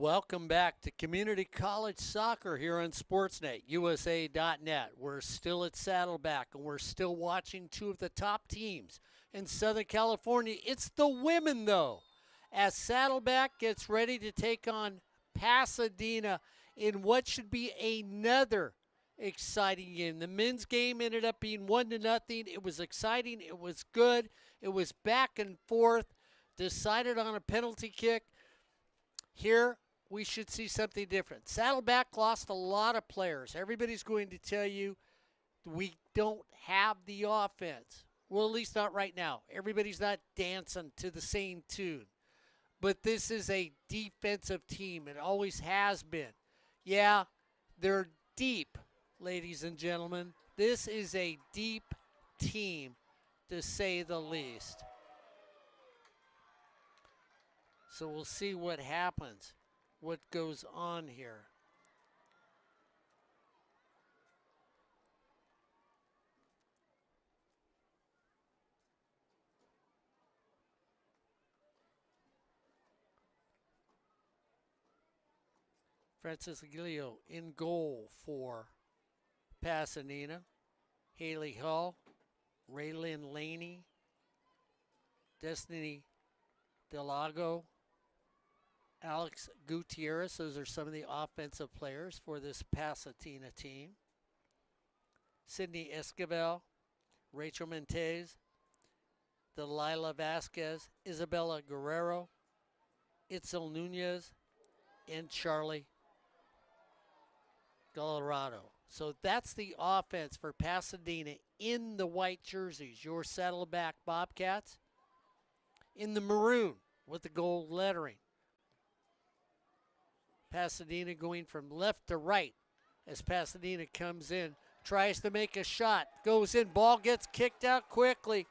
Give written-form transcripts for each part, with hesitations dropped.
Welcome back to Community College Soccer here on Sportsnet, USA.net. We're still at Saddleback, and we're still watching two of the top teams in Southern California. It's the women, though, as Saddleback gets ready to take on Pasadena in what should be another exciting game. The men's game ended up being 1-0. It was exciting. It was good. It was back and forth, decided on a penalty kick. Here, we should see something different. Saddleback lost a lot of players. Everybody's going to tell you we don't have the offense. Well, at least not right now. Everybody's not dancing to the same tune. But this is a defensive team. It always has been. Yeah, they're deep, ladies and gentlemen. This is a deep team, to say the least. So we'll see what happens, what goes on here. Francis Aguilio in goal for Pasadena. Haley Hull, Raylyn Laney, Destiny Delago, Alex Gutierrez. Those are some of the offensive players for this Pasadena team. Sydney Esquivel, Rachel Mentez, Delilah Vasquez, Isabella Guerrero, Itzel Nunez, and Charlie Colorado. So that's the offense for Pasadena in the white jerseys, your Saddleback Bobcats. In the maroon with the gold lettering. Pasadena going from left to right as Pasadena comes in, tries to make a shot, goes in, ball gets kicked out quickly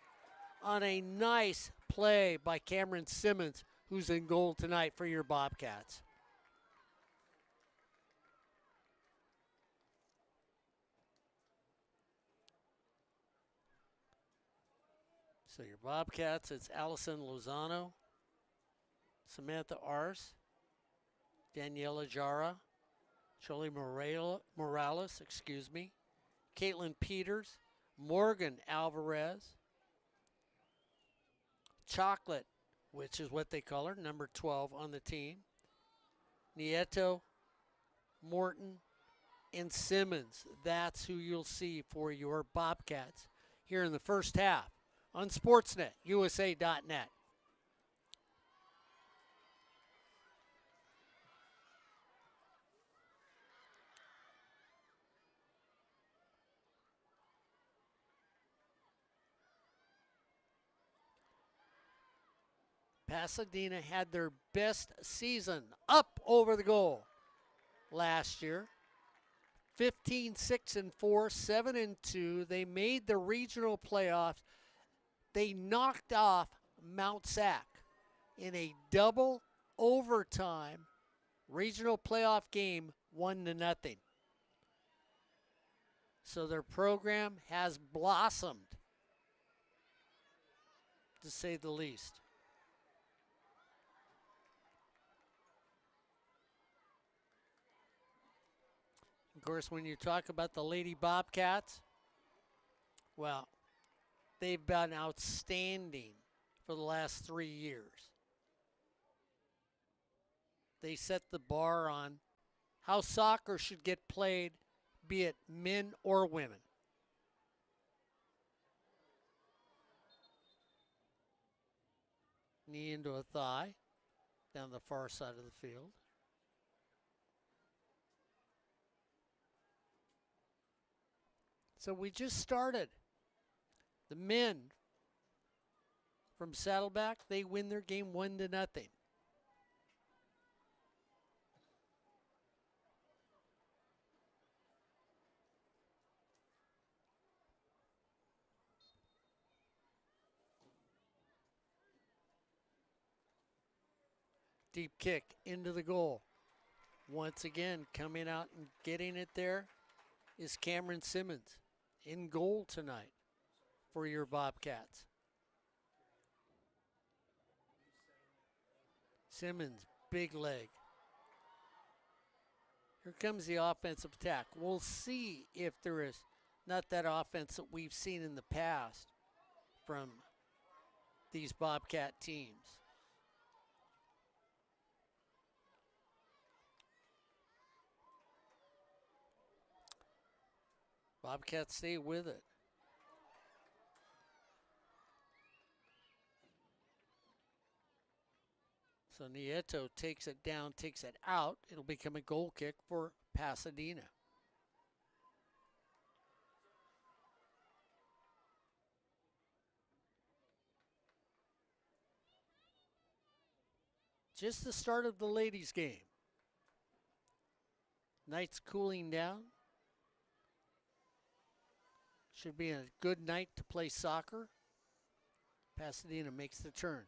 on a nice play by Cameron Simmons, who's in goal tonight for your Bobcats. So your Bobcats, it's Allison Lozano, Samantha Ars, Daniela Jara, Jolie Morales, Caitlin Peters, Morgan Alvarez, Chocolate, which is what they call her, number 12 on the team, Nieto, Morton, and Simmons. That's who you'll see for your Bobcats here in the first half on Sportsnet, USA.net. Pasadena had their best season up over the goal last year. 15-6-4, 7-2. They made the regional playoffs. They knocked off Mount Sac in a double overtime regional playoff game, 1-0. So their program has blossomed, to say the least. Of course, when you talk about the Lady Bobcats, well, they've been outstanding for the last 3 years. They set the bar on how soccer should get played, be it men or women. Knee into a thigh down the far side of the field. So we just started. The men from Saddleback, they win their game 1-0. Deep kick into the goal. Once again, coming out and getting it there is Cameron Simmons in goal tonight for your Bobcats. Simmons, big leg. Here comes the offensive attack. We'll see if there is not that offense that we've seen in the past from these Bobcat teams. Bobcats stay with it. So Nieto takes it down, takes it out. It'll become a goal kick for Pasadena. Just the start of the ladies' game. Night's cooling down. Should be a good night to play soccer. Pasadena makes the turn,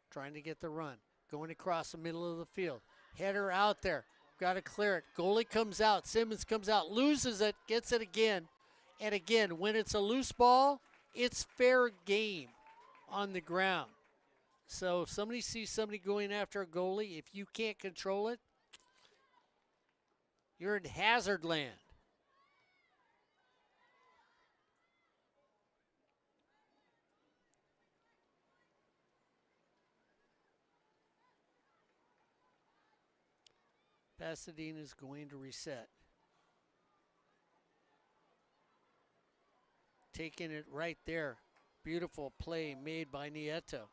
trying to get the run. Going across the middle of the field. Header out there. Got to clear it. Goalie comes out. Simmons comes out, loses it, gets it again. And again, when it's a loose ball, it's fair game on the ground. So if somebody sees somebody going after a goalie, if you can't control it, you're in hazard land. Pasadena is going to reset. Taking it right there. Beautiful play made by Nieto.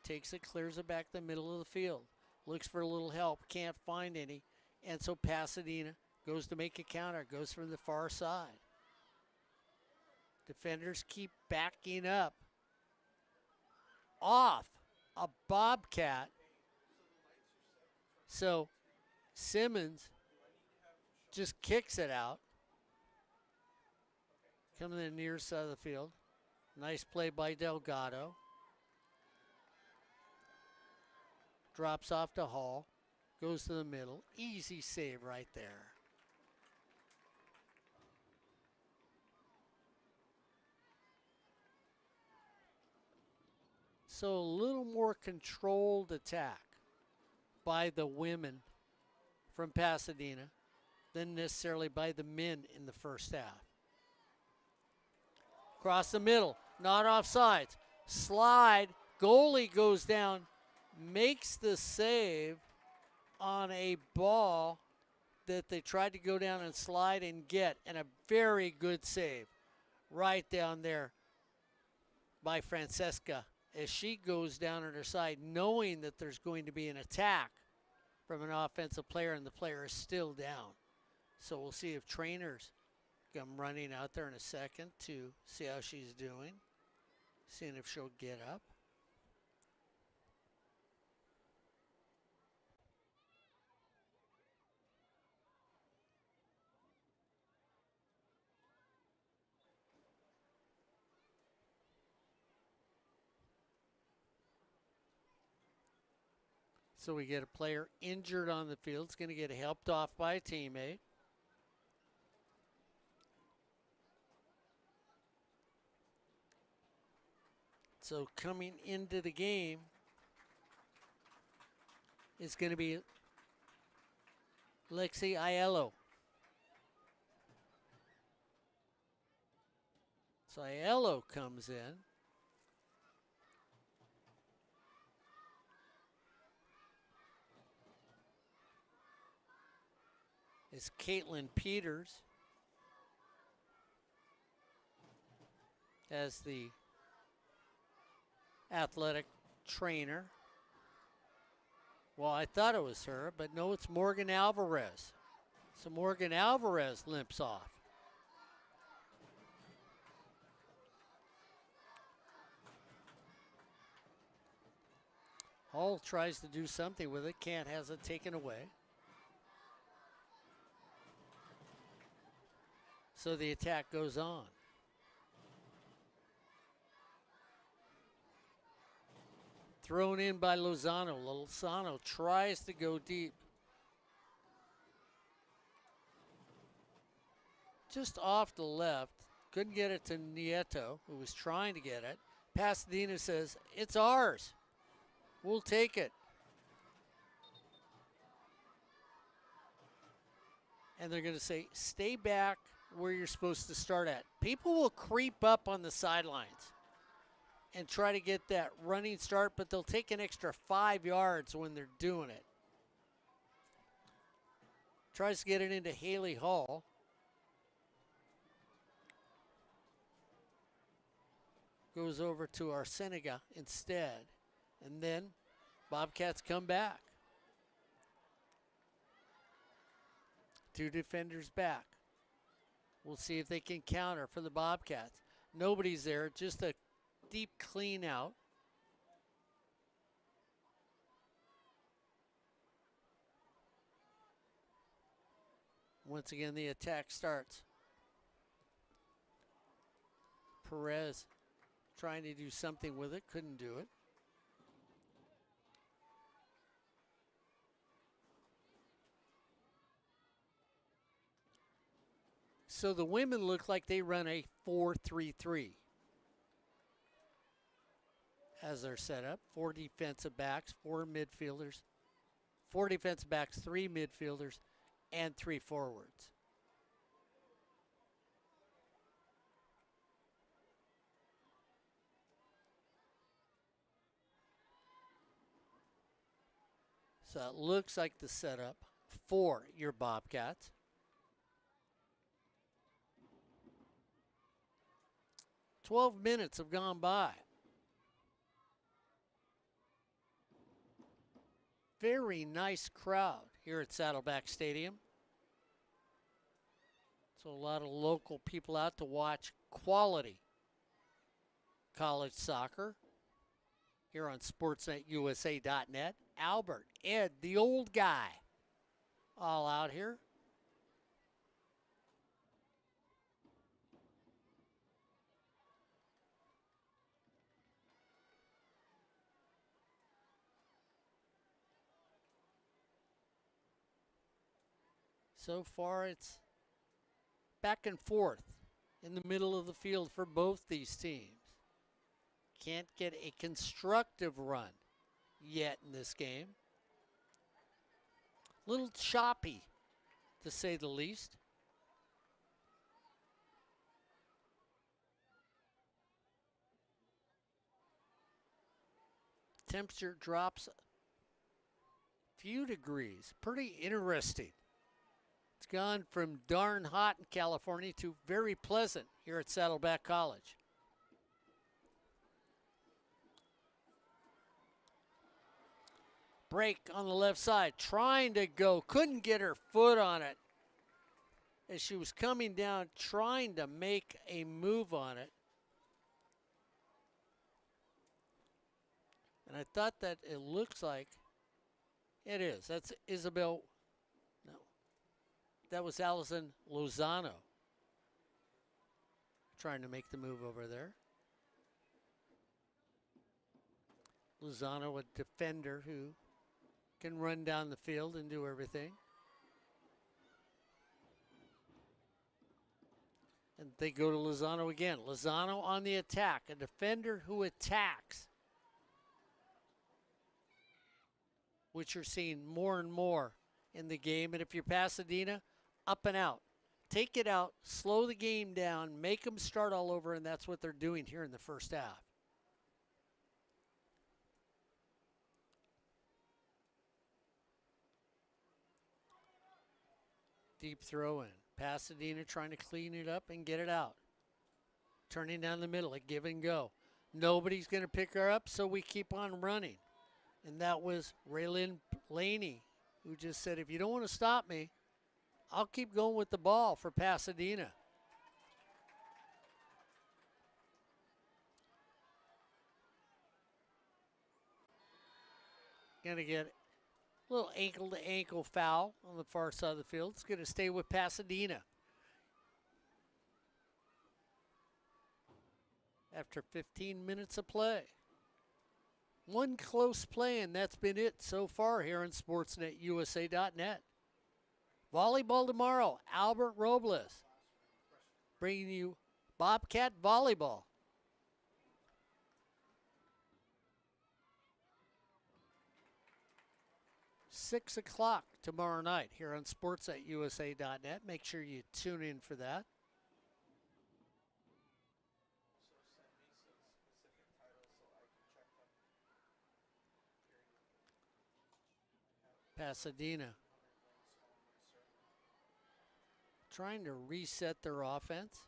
Takes it, clears it back the middle of the field. Looks for a little help, can't find any. And so Pasadena goes to make a counter, goes from the far side. Defenders keep backing up. Off a Bobcat. So Simmons just kicks it out. Coming to the near side of the field. Nice play by Delgado. Drops off to Hall. Goes to the middle. Easy save right there. So a little more controlled attack by the women from Pasadena than necessarily by the men in the first half. Across the middle, not offsides. Slide, goalie goes down, makes the save on a ball that they tried to go down and slide and get, and a very good save right down there by Francesca as she goes down on her side, knowing that there's going to be an attack from an offensive player, and the player is still down. So we'll see if trainers come running out there in a second to see how she's doing, seeing if she'll get up. So we get a player injured on the field. It's going to get helped off by a teammate. So coming into the game is going to be Lexi Aiello. So Aiello comes in. Is Caitlin Peters as the athletic trainer. Well, I thought it was her, but no, it's Morgan Alvarez. So Morgan Alvarez limps off. Hall tries to do something with it, can't, has it taken away. So the attack goes on. Thrown in by Lozano. Lozano tries to go deep. Just off the left. Couldn't get it to Nieto, who was trying to get it. Pasadena says, it's ours. We'll take it. And they're going to say, stay back where you're supposed to start at. People will creep up on the sidelines and try to get that running start, but they'll take an extra 5 yards when they're doing it. Tries to get it into Haley Hall. Goes over to Arsenica instead. And then Bobcats come back. 2 defenders back. We'll see if they can counter for the Bobcats. Nobody's there, just a deep clean out. Once again, the attack starts. Perez trying to do something with it, couldn't do it. So the women look like they run a 4-3-3 as they're set up. 4 defensive backs, 4 midfielders, 4 defensive backs, 3 midfielders, and 3 forwards. So it looks like the setup for your Bobcats. "12 minutes have gone by. Very nice crowd here at Saddleback Stadium. So a lot of local people out to watch quality college soccer here on sportsnetusa.net. Albert, Ed, the old guy, all out here. So far, it's back and forth in the middle of the field for both these teams. Can't get a constructive run yet in this game. Little choppy, to say the least. Temperature drops a few degrees. Pretty interesting. It's gone from darn hot in California to very pleasant here at Saddleback College. Break on the left side, trying to go, couldn't get her foot on it as she was coming down, trying to make a move on it. And I thought that it looks like it is. That's Isabel. No, that was Allison Lozano trying to make the move over there. Lozano, a defender who can run down the field and do everything. And they go to Lozano again. Lozano on the attack, a defender who attacks, which you're seeing more and more in the game. And if you're Pasadena, up and out. Take it out, slow the game down, make them start all over, and that's what they're doing here in the first half. Deep throw in. Pasadena trying to clean it up and get it out. Turning down the middle, a give and go. Nobody's going to pick her up, so we keep on running. And that was Raylyn Laney, who just said, if you don't want to stop me, I'll keep going with the ball for Pasadena. Going to get a little ankle-to-ankle foul on the far side of the field. It's going to stay with Pasadena. After 15 minutes of play. One close play, and that's been it so far here on SportsNetUSA.net. Volleyball tomorrow, Albert Robles bringing you Bobcat Volleyball. 6 o'clock tomorrow night here on sports@usa.net. Make sure you tune in for that. Pasadena trying to reset their offense.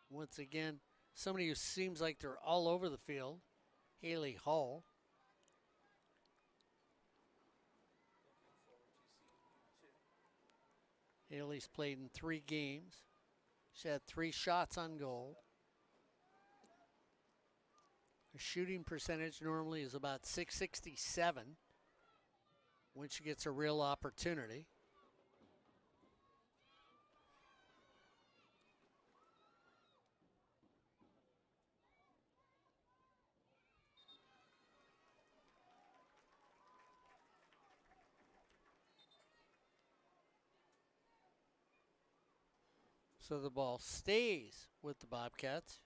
Once again, somebody who seems like they're all over the field, Haley Hall. Haley's played in 3 games. She had 3 shots on goal. Her shooting percentage normally is about .667 when she gets a real opportunity. So the ball stays with the Bobcats.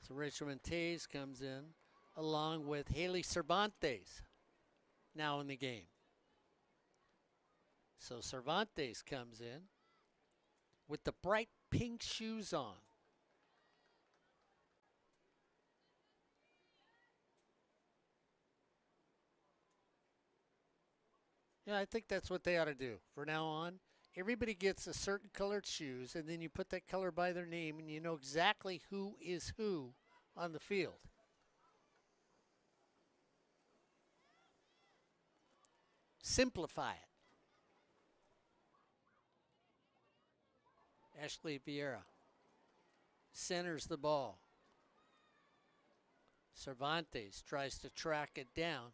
So Rachel Montes comes in along with Haley Cervantes now in the game. So Cervantes comes in with the bright pink shoes on. Yeah, I think that's what they ought to do. From now on, everybody gets a certain colored shoes, and then you put that color by their name, and you know exactly who is who on the field. Simplify it. Ashley Vieira centers the ball. Cervantes tries to track it down.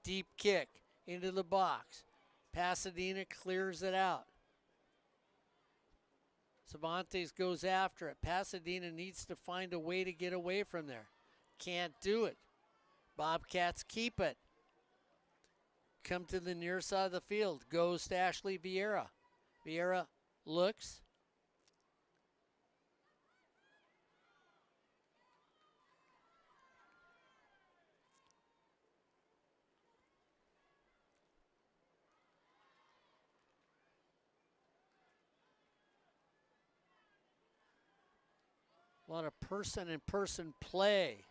Deep kick into the box. Pasadena clears it out. Cervantes goes after it. Pasadena needs to find a way to get away from there. Can't do it. Bobcats keep it. Come to the near side of the field. Goes to Ashley Vieira. Vieira looks. A lot of person-in-person play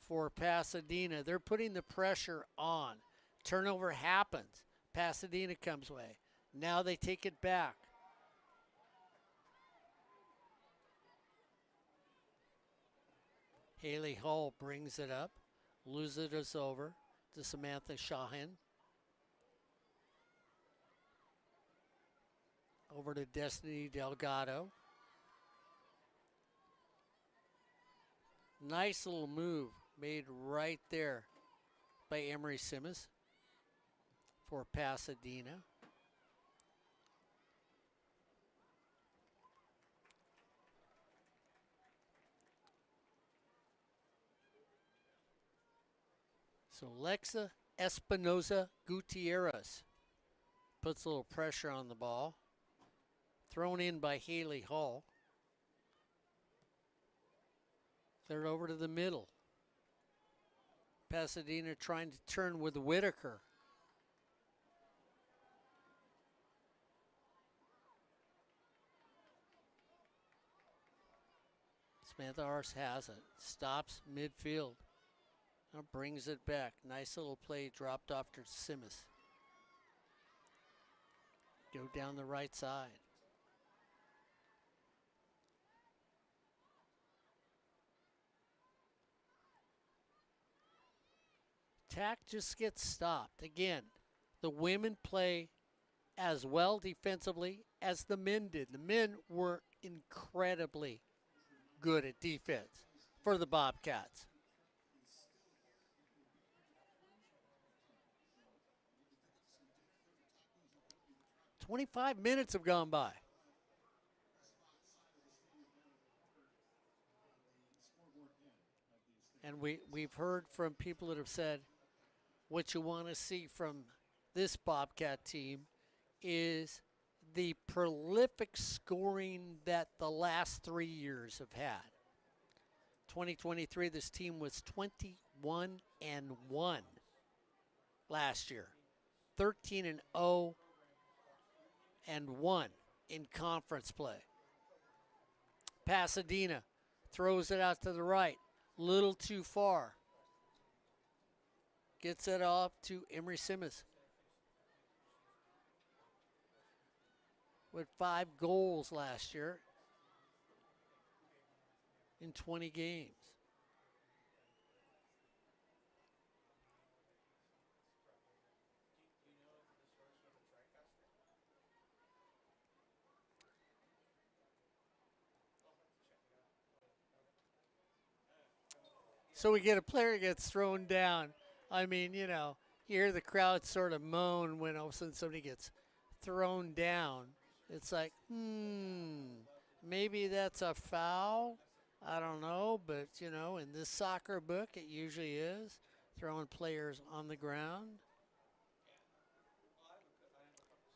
for Pasadena. They're putting the pressure on. Turnover happens. Pasadena comes away. Now they take it back. Haley Hall brings it up. Loses it over to Samantha Shahin. Over to Destiny Delgado. Nice little move made right there by Emery Simmons for Pasadena. So Lexa Espinoza Gutierrez puts a little pressure on the ball. Thrown in by Haley Hall. Cleared over to the middle. Pasadena trying to turn with Whitaker. Samantha Ars has it. Stops midfield. Now brings it back. Nice little play dropped off to Simmons. Go down the right side. Attack just gets stopped. Again, the women play as well defensively as the men did. The men were incredibly good at defense for the Bobcats. "25 minutes have gone by. And we've heard from people that have said what you want to see from this Bobcat team is the prolific scoring that the last 3 years have had. 2023, this team was 21-1 last year. 13-0 and 1 in conference play. Pasadena throws it out to the right, little too far. Gets it off to Emery Simmons. With 5 goals last year in 20 games. So we get a player gets thrown down. I mean, you know, you hear the crowd sort of moan when all of a sudden somebody gets thrown down. It's like, maybe that's a foul. I don't know, but, you know, in this soccer book, it usually is. Throwing players on the ground.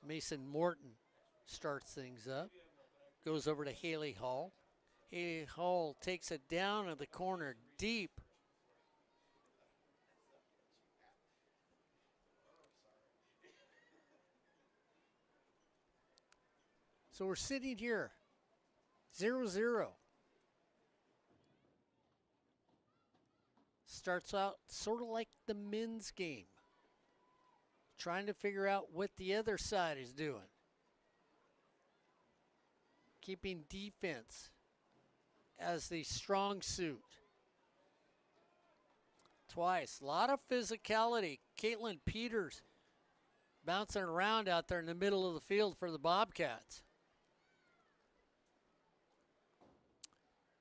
Mason Morton starts things up. Goes over to Haley Hall. Haley Hall takes it down in the corner deep. So we're sitting here, 0-0. Starts out sort of like the men's game. Trying to figure out what the other side is doing. Keeping defense as the strong suit. Twice, a lot of physicality. Caitlin Peters bouncing around out there in the middle of the field for the Bobcats.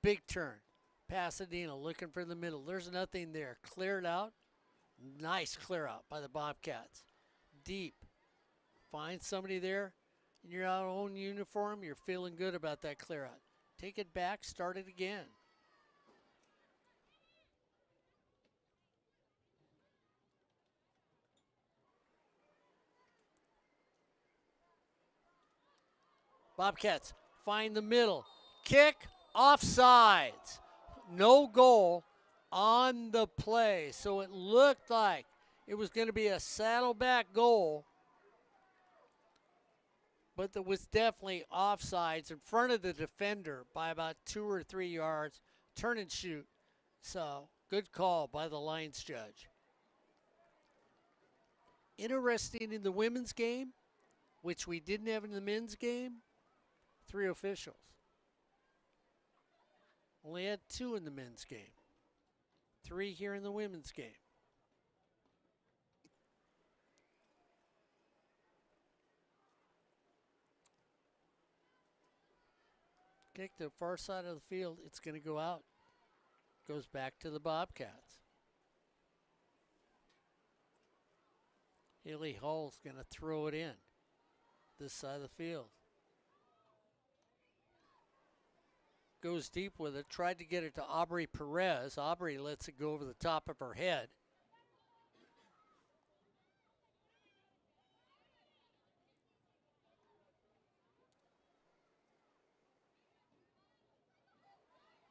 Big turn. Pasadena looking for the middle. There's nothing there. Cleared out. Nice clear out by the Bobcats. Deep. Find somebody there in your own uniform. You're feeling good about that clear out. Take it back. Start it again. Bobcats find the middle. Kick. Offsides. No goal on the play. So it looked like it was going to be a Saddleback goal. But there was definitely offsides in front of the defender by about 2 or 3 yards. Turn and shoot. So good call by the lines judge. Interesting in the women's game, which we didn't have in the men's game, 3 officials. Only had 2 in the men's game. 3 here in the women's game. Kick to the far side of the field. It's going to go out. Goes back to the Bobcats. Haley Hall's going to throw it in. This side of the field. Goes deep with it. Tried to get it to Aubrey Perez. Aubrey lets it go over the top of her head.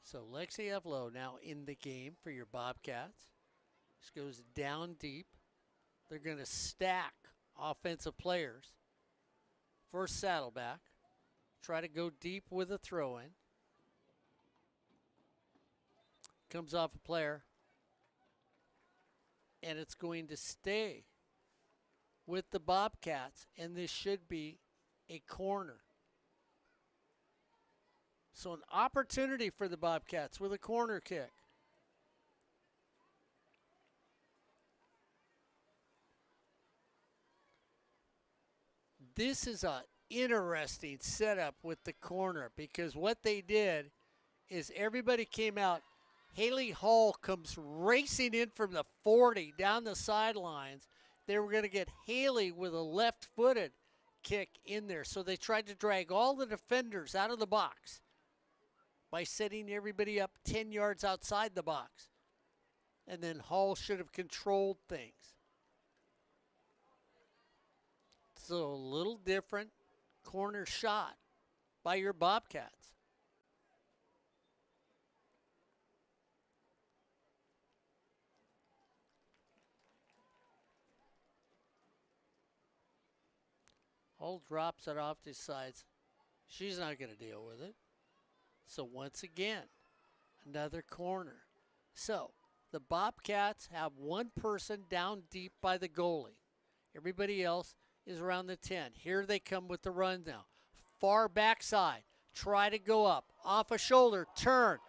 So Lexi Evlo now in the game for your Bobcats. This goes down deep. They're going to stack offensive players for Saddleback. Try to go deep with a throw-in. Comes off a player. And it's going to stay with the Bobcats. And this should be a corner. So an opportunity for the Bobcats with a corner kick. This is an interesting setup with the corner because what they did is everybody came out. Haley Hall comes racing in from the 40 down the sidelines. They were going to get Haley with a left-footed kick in there. So they tried to drag all the defenders out of the box by setting everybody up 10 yards outside the box. And then Hall should have controlled things. So a little different corner shot by your Bobcats. Hull drops it off, decides she's not going to deal with it. So once again, another corner. So the Bobcats have one person down deep by the goalie. Everybody else is around the 10. Here they come with the run now. Far backside. Try to go up. Off a shoulder. Turn.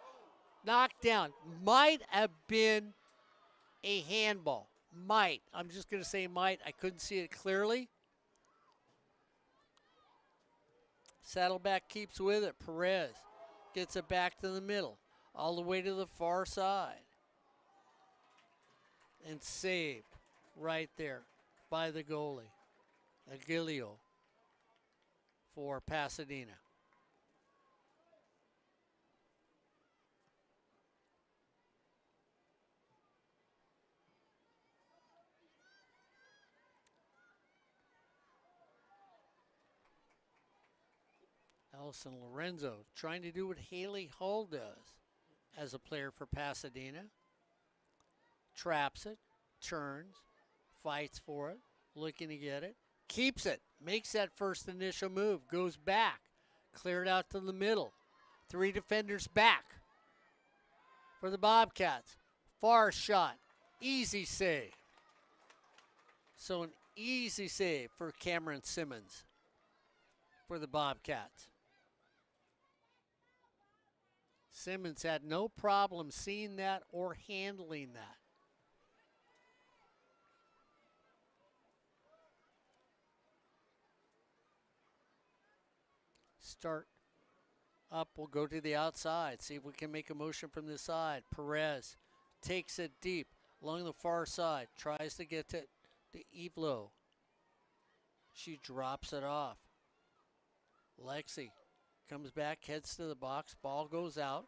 Knocked down. Might have been a handball. Might. I'm just going to say might. I couldn't see it clearly. Saddleback keeps with it. Perez gets it back to the middle. All the way to the far side. And saved right there by the goalie. Aguilio for Pasadena. Allison Lorenzo trying to do what Haley Hull does as a player for Pasadena. Traps it, turns, fights for it, looking to get it, keeps it, makes that first initial move, goes back, cleared out to the middle. 3 defenders back for the Bobcats. Far shot, easy save. So an easy save for Cameron Simmons for the Bobcats. Simmons had no problem seeing that or handling that. Start up, we'll go to the outside, see if we can make a motion from the side. Perez takes it deep along the far side, tries to get to Evlo. She drops it off. Lexi comes back, heads to the box, ball goes out.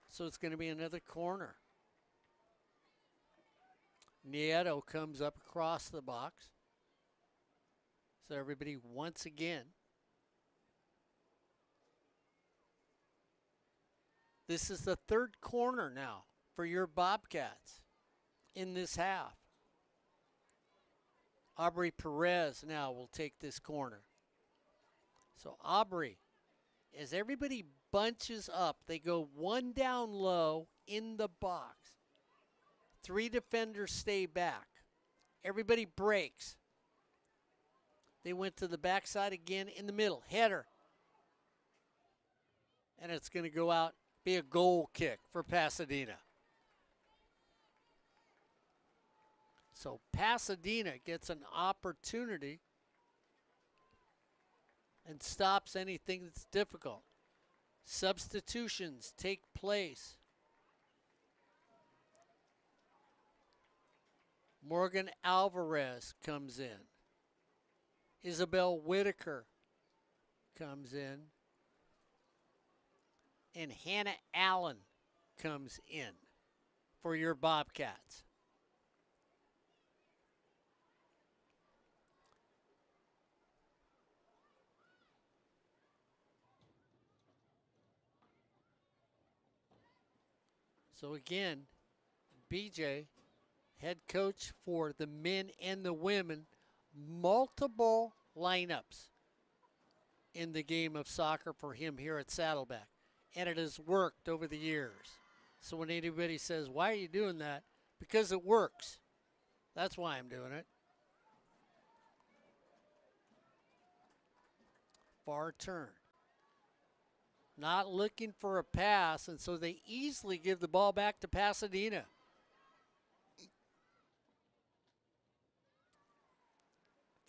So it's going to be another corner. Nieto comes up across the box. So everybody once again. This is the third corner now for your Bobcats in this half. Aubrey Perez now will take this corner. So Aubrey, as everybody bunches up, they go one down low in the box. 3 defenders stay back. Everybody breaks. They went to the backside again in the middle. Header. And it's going to go out, be a goal kick for Pasadena. So Pasadena gets an opportunity and stops anything that's difficult. Substitutions take place. Morgan Alvarez comes in. Isabel Whitaker comes in. And Hannah Allen comes in for your Bobcats. So again, BJ, head coach for the men and the women, multiple lineups in the game of soccer for him here at Saddleback. And it has worked over the years. So when anybody says, why are you doing that? Because it works. That's why I'm doing it. Far turn. Not looking for a pass, and so they easily give the ball back to Pasadena.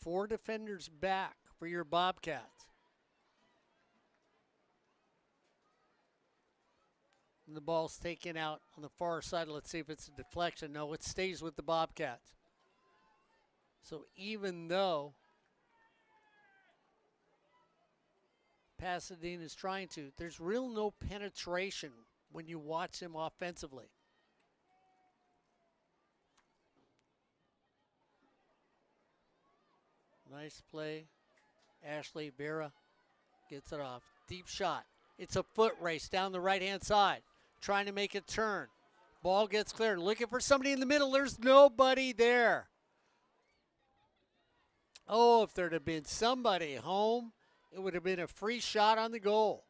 Four defenders back for your Bobcats. And the ball's taken out on the far side. Let's see if it's a deflection. No, it stays with the Bobcats. So even though Pasadena's trying to, there's real no penetration when you watch them offensively. Nice play Ashley Vera gets it off. Deep shot. It's a foot race down the right-hand side. Trying to make a turn. Ball gets cleared. Looking for somebody in the middle. There's nobody there. Oh, if there'd have been somebody home, it would have been a free shot on the goal.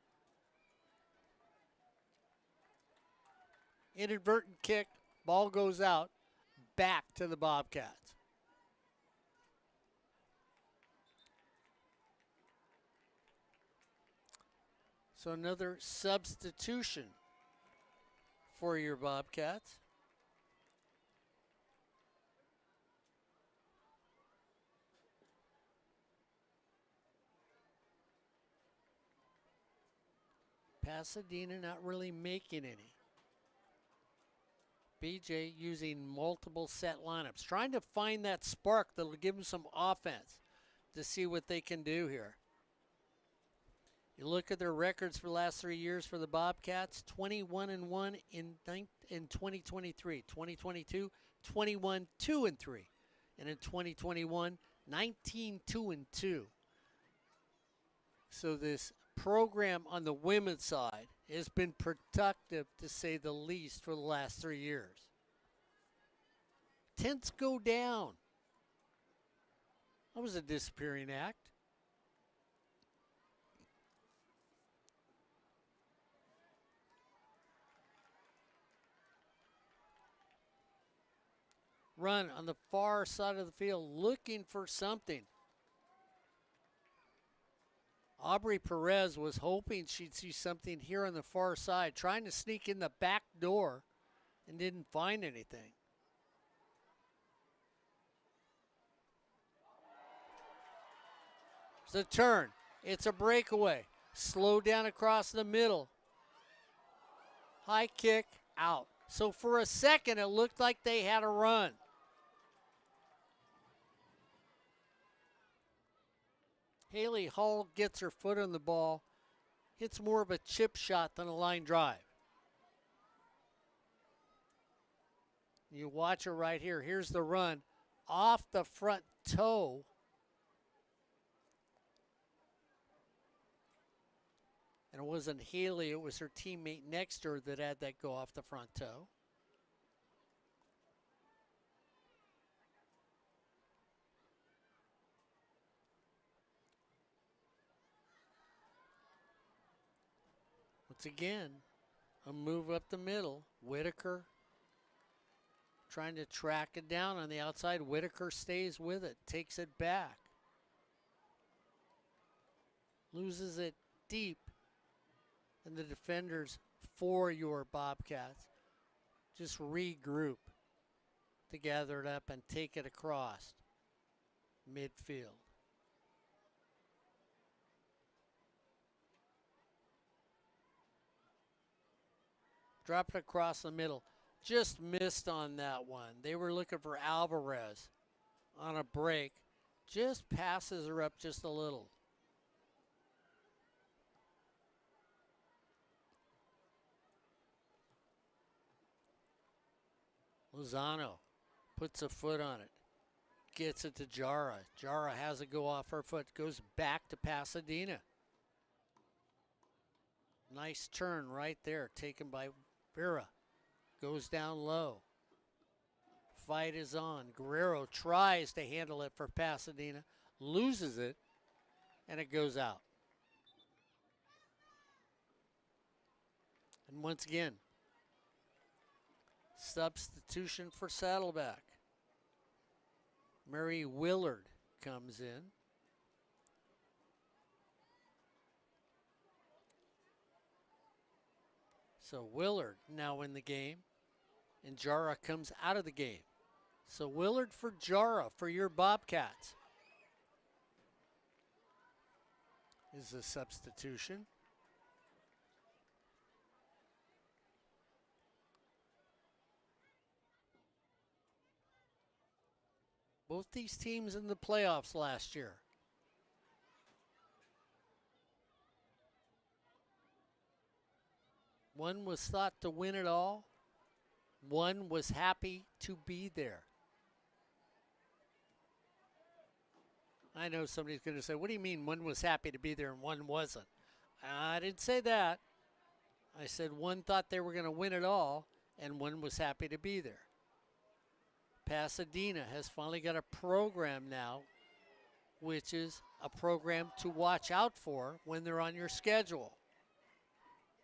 Inadvertent kick. Ball goes out. Back to the Bobcats. So another substitution for your Bobcats. Pasadena not really making any. BJ using multiple set lineups, trying to find that spark that'll give them some offense to see what they can do here. You look at their records for the last 3 years for the Bobcats, 21-1 in 2023, 2022, 21-2-3, and in 2021, 19-2-2. So this program on the women's side has been productive, to say the least, for the last 3 years. Tents go down. That was a disappearing act. Run on the far side of the field, looking for something. Aubrey Perez was hoping she'd see something here on the far side, trying to sneak in the back door and didn't find anything. It's a turn. It's a breakaway. Slow down across the middle. High kick, out. So for a second, it looked like they had a run. Haley Hall gets her foot on the ball. Hits more of a chip shot than a line drive. You watch her right here. Here's the run. Off the front toe. And it wasn't Haley, it was her teammate next to her that had that go off the front toe. Once again, a move up the middle. Whitaker trying to track it down on the outside. Whitaker stays with it, takes it back. Loses it deep. And the defenders for your Bobcats just regroup to gather it up and take it across midfield. Drop it across the middle. Just missed on that one. They were looking for Alvarez on a break. Just passes her up just a little. Lozano puts a foot on it. Gets it to Jara. Jara has it go off her foot. Goes back to Pasadena. Nice turn right there, taken by Vera. Goes down low. Fight is on. Guerrero tries to handle it for Pasadena. Loses it. And it goes out. And once again, substitution for Saddleback. Mary Willard comes in. So Willard now in the game. And Jara comes out of the game. So Willard for Jara for your Bobcats is a substitution. Both these teams in the playoffs last year. One was thought to win it all. One was happy to be there. I know somebody's going to say, what do you mean one was happy to be there and one wasn't? I didn't say that. I said one thought they were going to win it all and one was happy to be there. Pasadena has finally got a program now, which is a program to watch out for when they're on your schedule.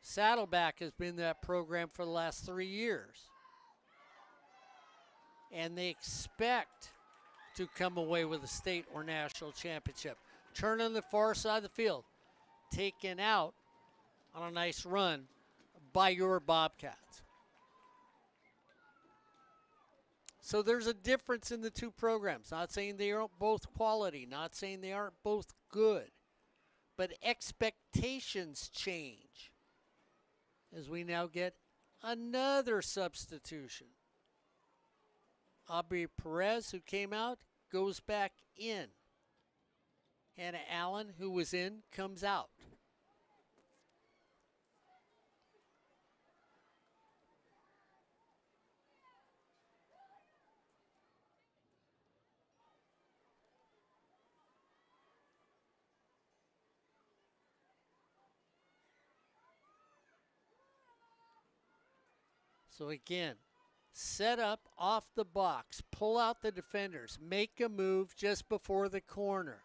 Saddleback has been that program for the last 3 years. And they expect to come away with a state or national championship. Turn on the far side of the field. Taken out on a nice run by your Bobcats. So there's a difference in the two programs. Not saying they aren't both quality, not saying they aren't both good, but expectations change as we now get another substitution. Aubrey Perez, who came out, goes back in. Hannah Allen, who was in, comes out. So again, set up off the box, pull out the defenders, make a move just before the corner.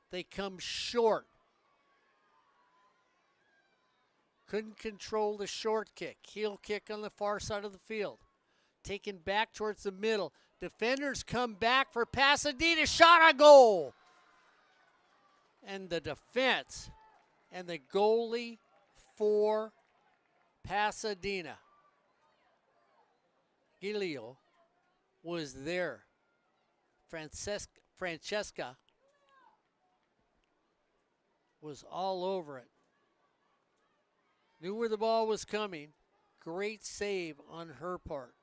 They come short. Couldn't control the short kick. Heel kick on the far side of the field. Taken back towards the middle. Defenders come back for Pasadena. Shot a goal. And the defense and the goalie for Pasadena, Giglio, was there. Francesca was all over it. Knew where the ball was coming. Great save on her part.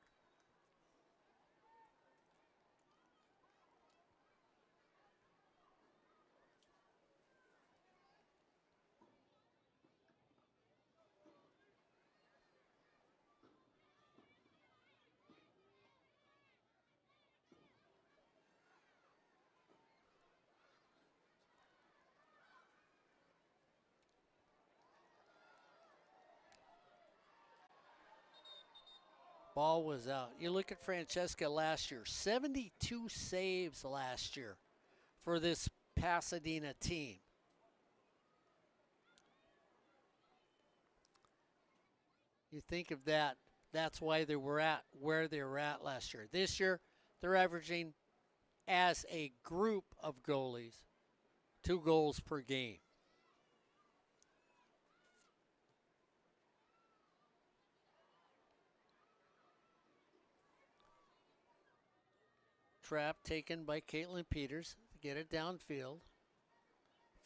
Ball was out. You look at Francesca last year, 72 saves last year for this Pasadena team. You think of that, that's why they were at where they were at last year. This year, they're averaging, as a group of goalies, 2 goals per game. Trap taken by Caitlin Peters to get it downfield.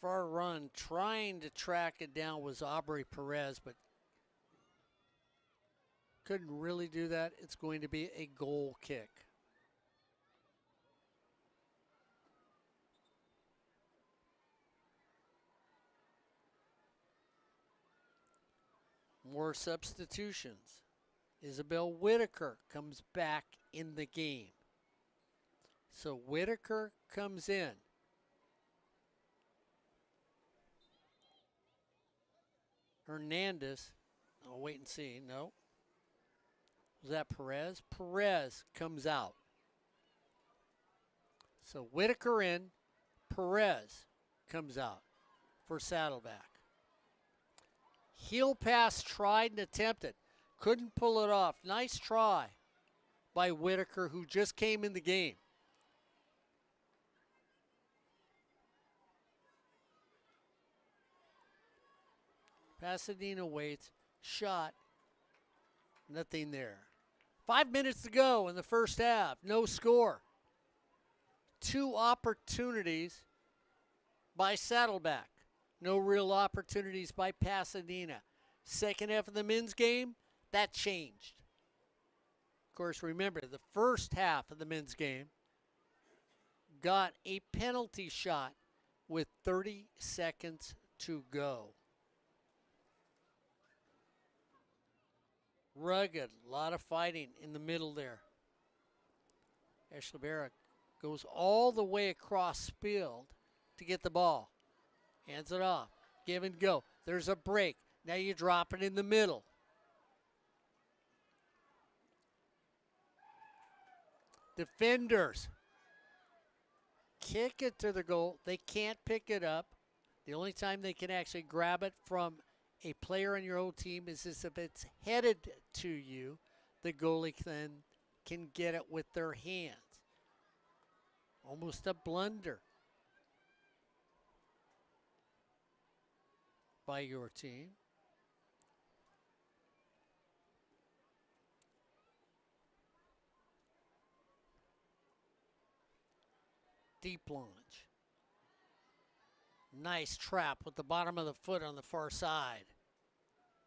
Far run, trying to track it down was Aubrey Perez, but couldn't really do that. It's going to be a goal kick. More substitutions. Isabel Whitaker comes back in the game. So Whitaker comes in. Hernandez, I'll wait and see. No. Was that Perez? Perez comes out. So Whitaker in, Perez comes out for Saddleback. Heel pass tried and attempted. Couldn't pull it off. Nice try by Whitaker, who just came in the game. Pasadena waits. Shot. Nothing there. 5 minutes to go in the first half. No score. 2 opportunities by Saddleback. No real opportunities by Pasadena. Second half of the men's game, that changed. Of course, remember, the first half of the men's game got a penalty shot with 30 seconds to go. Rugged, a lot of fighting in the middle there. Ashley Barrett goes all the way across field to get the ball. Hands it off. Give and go. There's a break. Now you drop it in the middle. Defenders kick it to the goal. They can't pick it up. The only time they can actually grab it from a player on your own team is if it's headed to you. The goalie then can get it with their hands. Almost a blunder by your team. Deep launch. Nice trap with the bottom of the foot on the far side.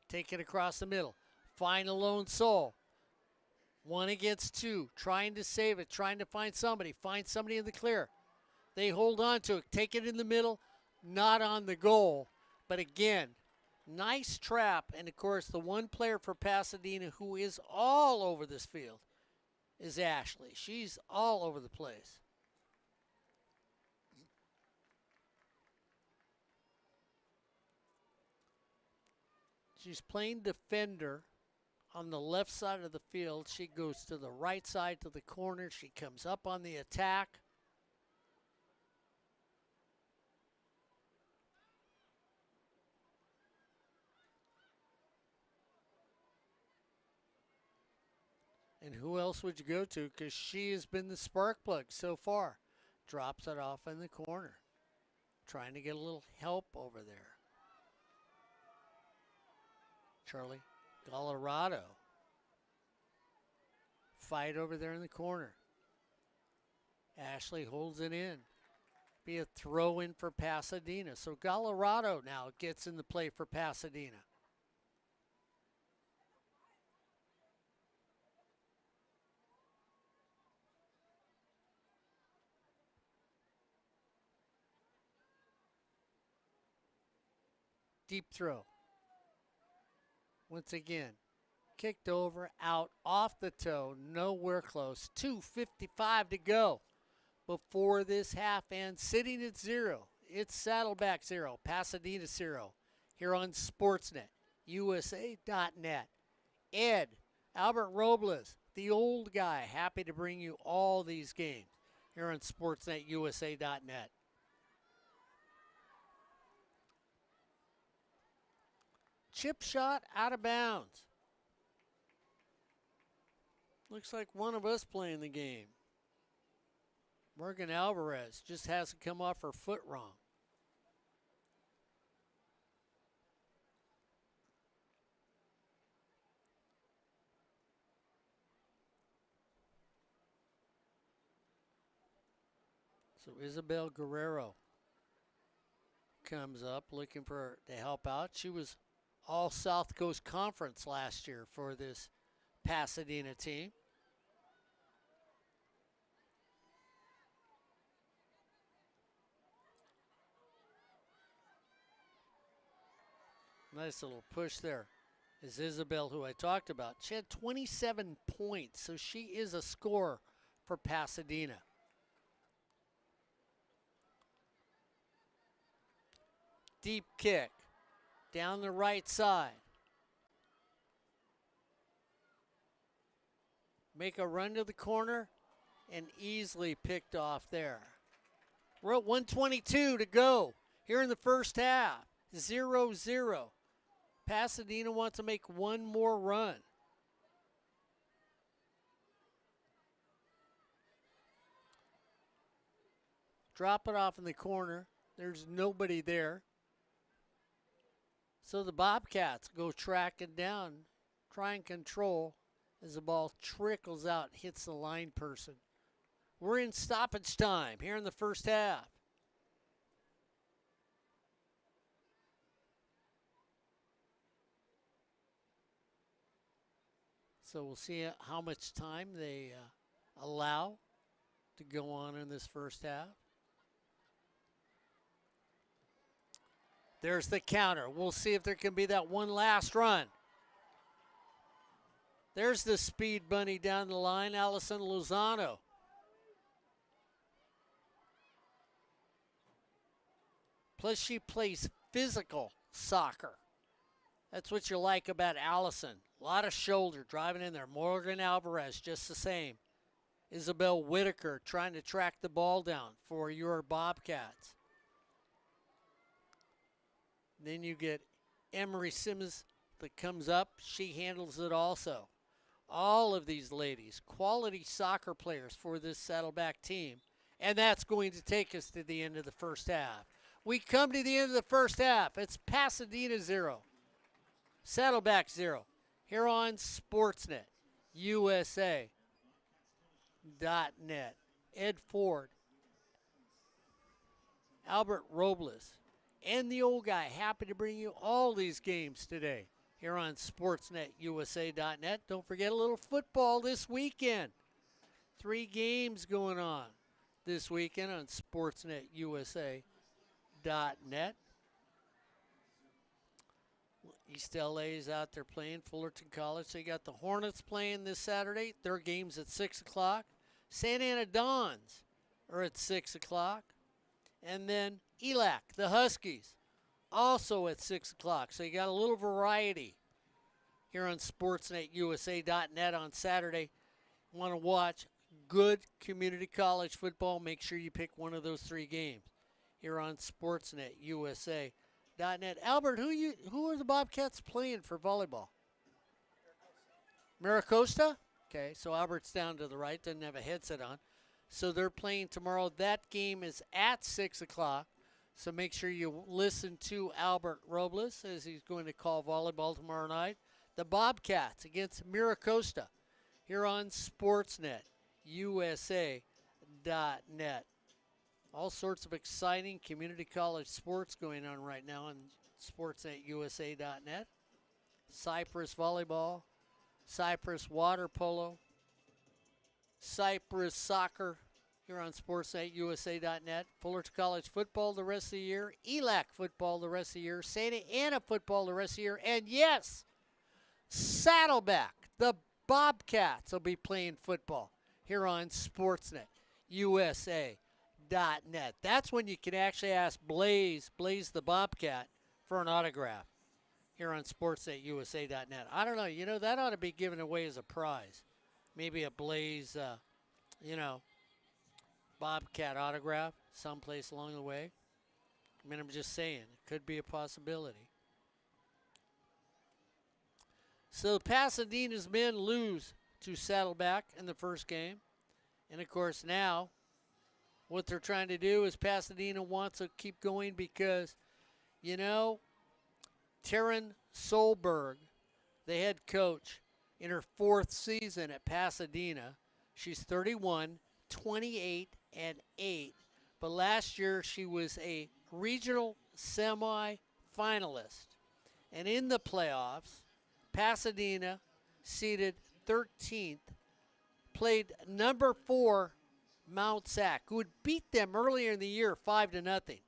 Take it across the middle. Find a lone soul. 1 against 2. Trying to save it. Trying to find somebody. Find somebody in the clear. They hold on to it. Take it in the middle. Not on the goal. But again, nice trap. And of course, the one player for Pasadena who is all over this field is Ashley. She's all over the place. She's playing defender on the left side of the field. She goes to the right side to the corner. She comes up on the attack. And who else would you go to? Because she has been the spark plug so far. Drops it off in the corner. Trying to get a little help over there. Charlie Colorado. Fight over there in the corner. Ashley holds it in. Be a throw in for Pasadena. So Colorado now gets in the play for Pasadena. Deep throw. Once again, kicked over, out, off the toe, nowhere close. 2:55 to go before this half ends. Sitting at 0, it's Saddleback 0, Pasadena 0, here on Sportsnet, USA.net. Ed, Albert Robles, the old guy, happy to bring you all these games here on Sportsnet, USA.net. Chip shot out of bounds. Looks like one of us playing the game. Morgan Alvarez just hasn't come off her foot wrong. So Isabel Guerrero comes up looking for to help out. She was all South Coast Conference last year for this Pasadena team. Nice little push there. Is Isabel, who I talked about. She had 27 points, so she is a scorer for Pasadena. Deep kick down the right side. Make a run to the corner and easily picked off there. We're at 1:22 to go here in the first half. 0-0. Pasadena wants to make one more run. Drop it off in the corner. There's nobody there. So the Bobcats go tracking down, try and control as the ball trickles out, hits the line person. We're in stoppage time here in the first half. So we'll see how much time they allow to go on in this first half. There's the counter. We'll see if there can be that one last run. There's the speed bunny down the line, Allison Lozano. Plus, she plays physical soccer. That's what you like about Allison. A lot of shoulder driving in there. Morgan Alvarez, just the same. Isabel Whitaker trying to track the ball down for your Bobcats. Then you get Emery Simmons that comes up. She handles it also. All of these ladies, quality soccer players for this Saddleback team. And that's going to take us to the end of the first half. We come to the end of the first half. It's Pasadena 0, Saddleback 0. Here on Sportsnet, USA.net. Ed Ford, Albert Robles, and the old guy, happy to bring you all these games today here on SportsNetUSA.net. Don't forget a little football this weekend. 3 games going on this weekend on SportsNetUSA.net. East LA is out there playing Fullerton College. They got the Hornets playing this Saturday. Their game's at 6 o'clock. Santa Ana Dons are at 6 o'clock. And then ELAC, the Huskies, also at 6 o'clock. So you got a little variety here on SportsNetUSA.net on Saturday. Want to watch good community college football? Make sure you pick one of those 3 games here on SportsNetUSA.net. Albert, who are the Bobcats playing for volleyball? Maricosta? Okay, so Albert's down to the right, doesn't have a headset on. So they're playing tomorrow. That game is at 6 o'clock. So make sure you listen to Albert Robles as he's going to call volleyball tomorrow night. The Bobcats against Maricosta here on SportsNetUSA.net. All sorts of exciting community college sports going on right now on SportsNetUSA.net. Cypress volleyball, Cypress water polo, Cypress soccer here on SportsNetUSA.net. Fullerton College football the rest of the year, ELAC football the rest of the year, Santa Ana football the rest of the year, and yes, Saddleback, the Bobcats will be playing football here on SportsNetUSA.net. That's when you can actually ask Blaze the Bobcat, for an autograph here on SportsNetUSA.net. I don't know. That ought to be given away as a prize. Maybe a Blaze, Bobcat autograph someplace along the way. I mean, I'm just saying. It could be a possibility. So Pasadena's men lose to Saddleback in the first game. And, of course, now what they're trying to do is Pasadena wants to keep going because, Taryn Solberg, the head coach, in her 4th season at Pasadena, she's 31, 28, and 8. But last year she was a regional semi-finalist. And in the playoffs, Pasadena, seeded 13th, played number 4 Mount Sac, who had beat them earlier in the year 5-0.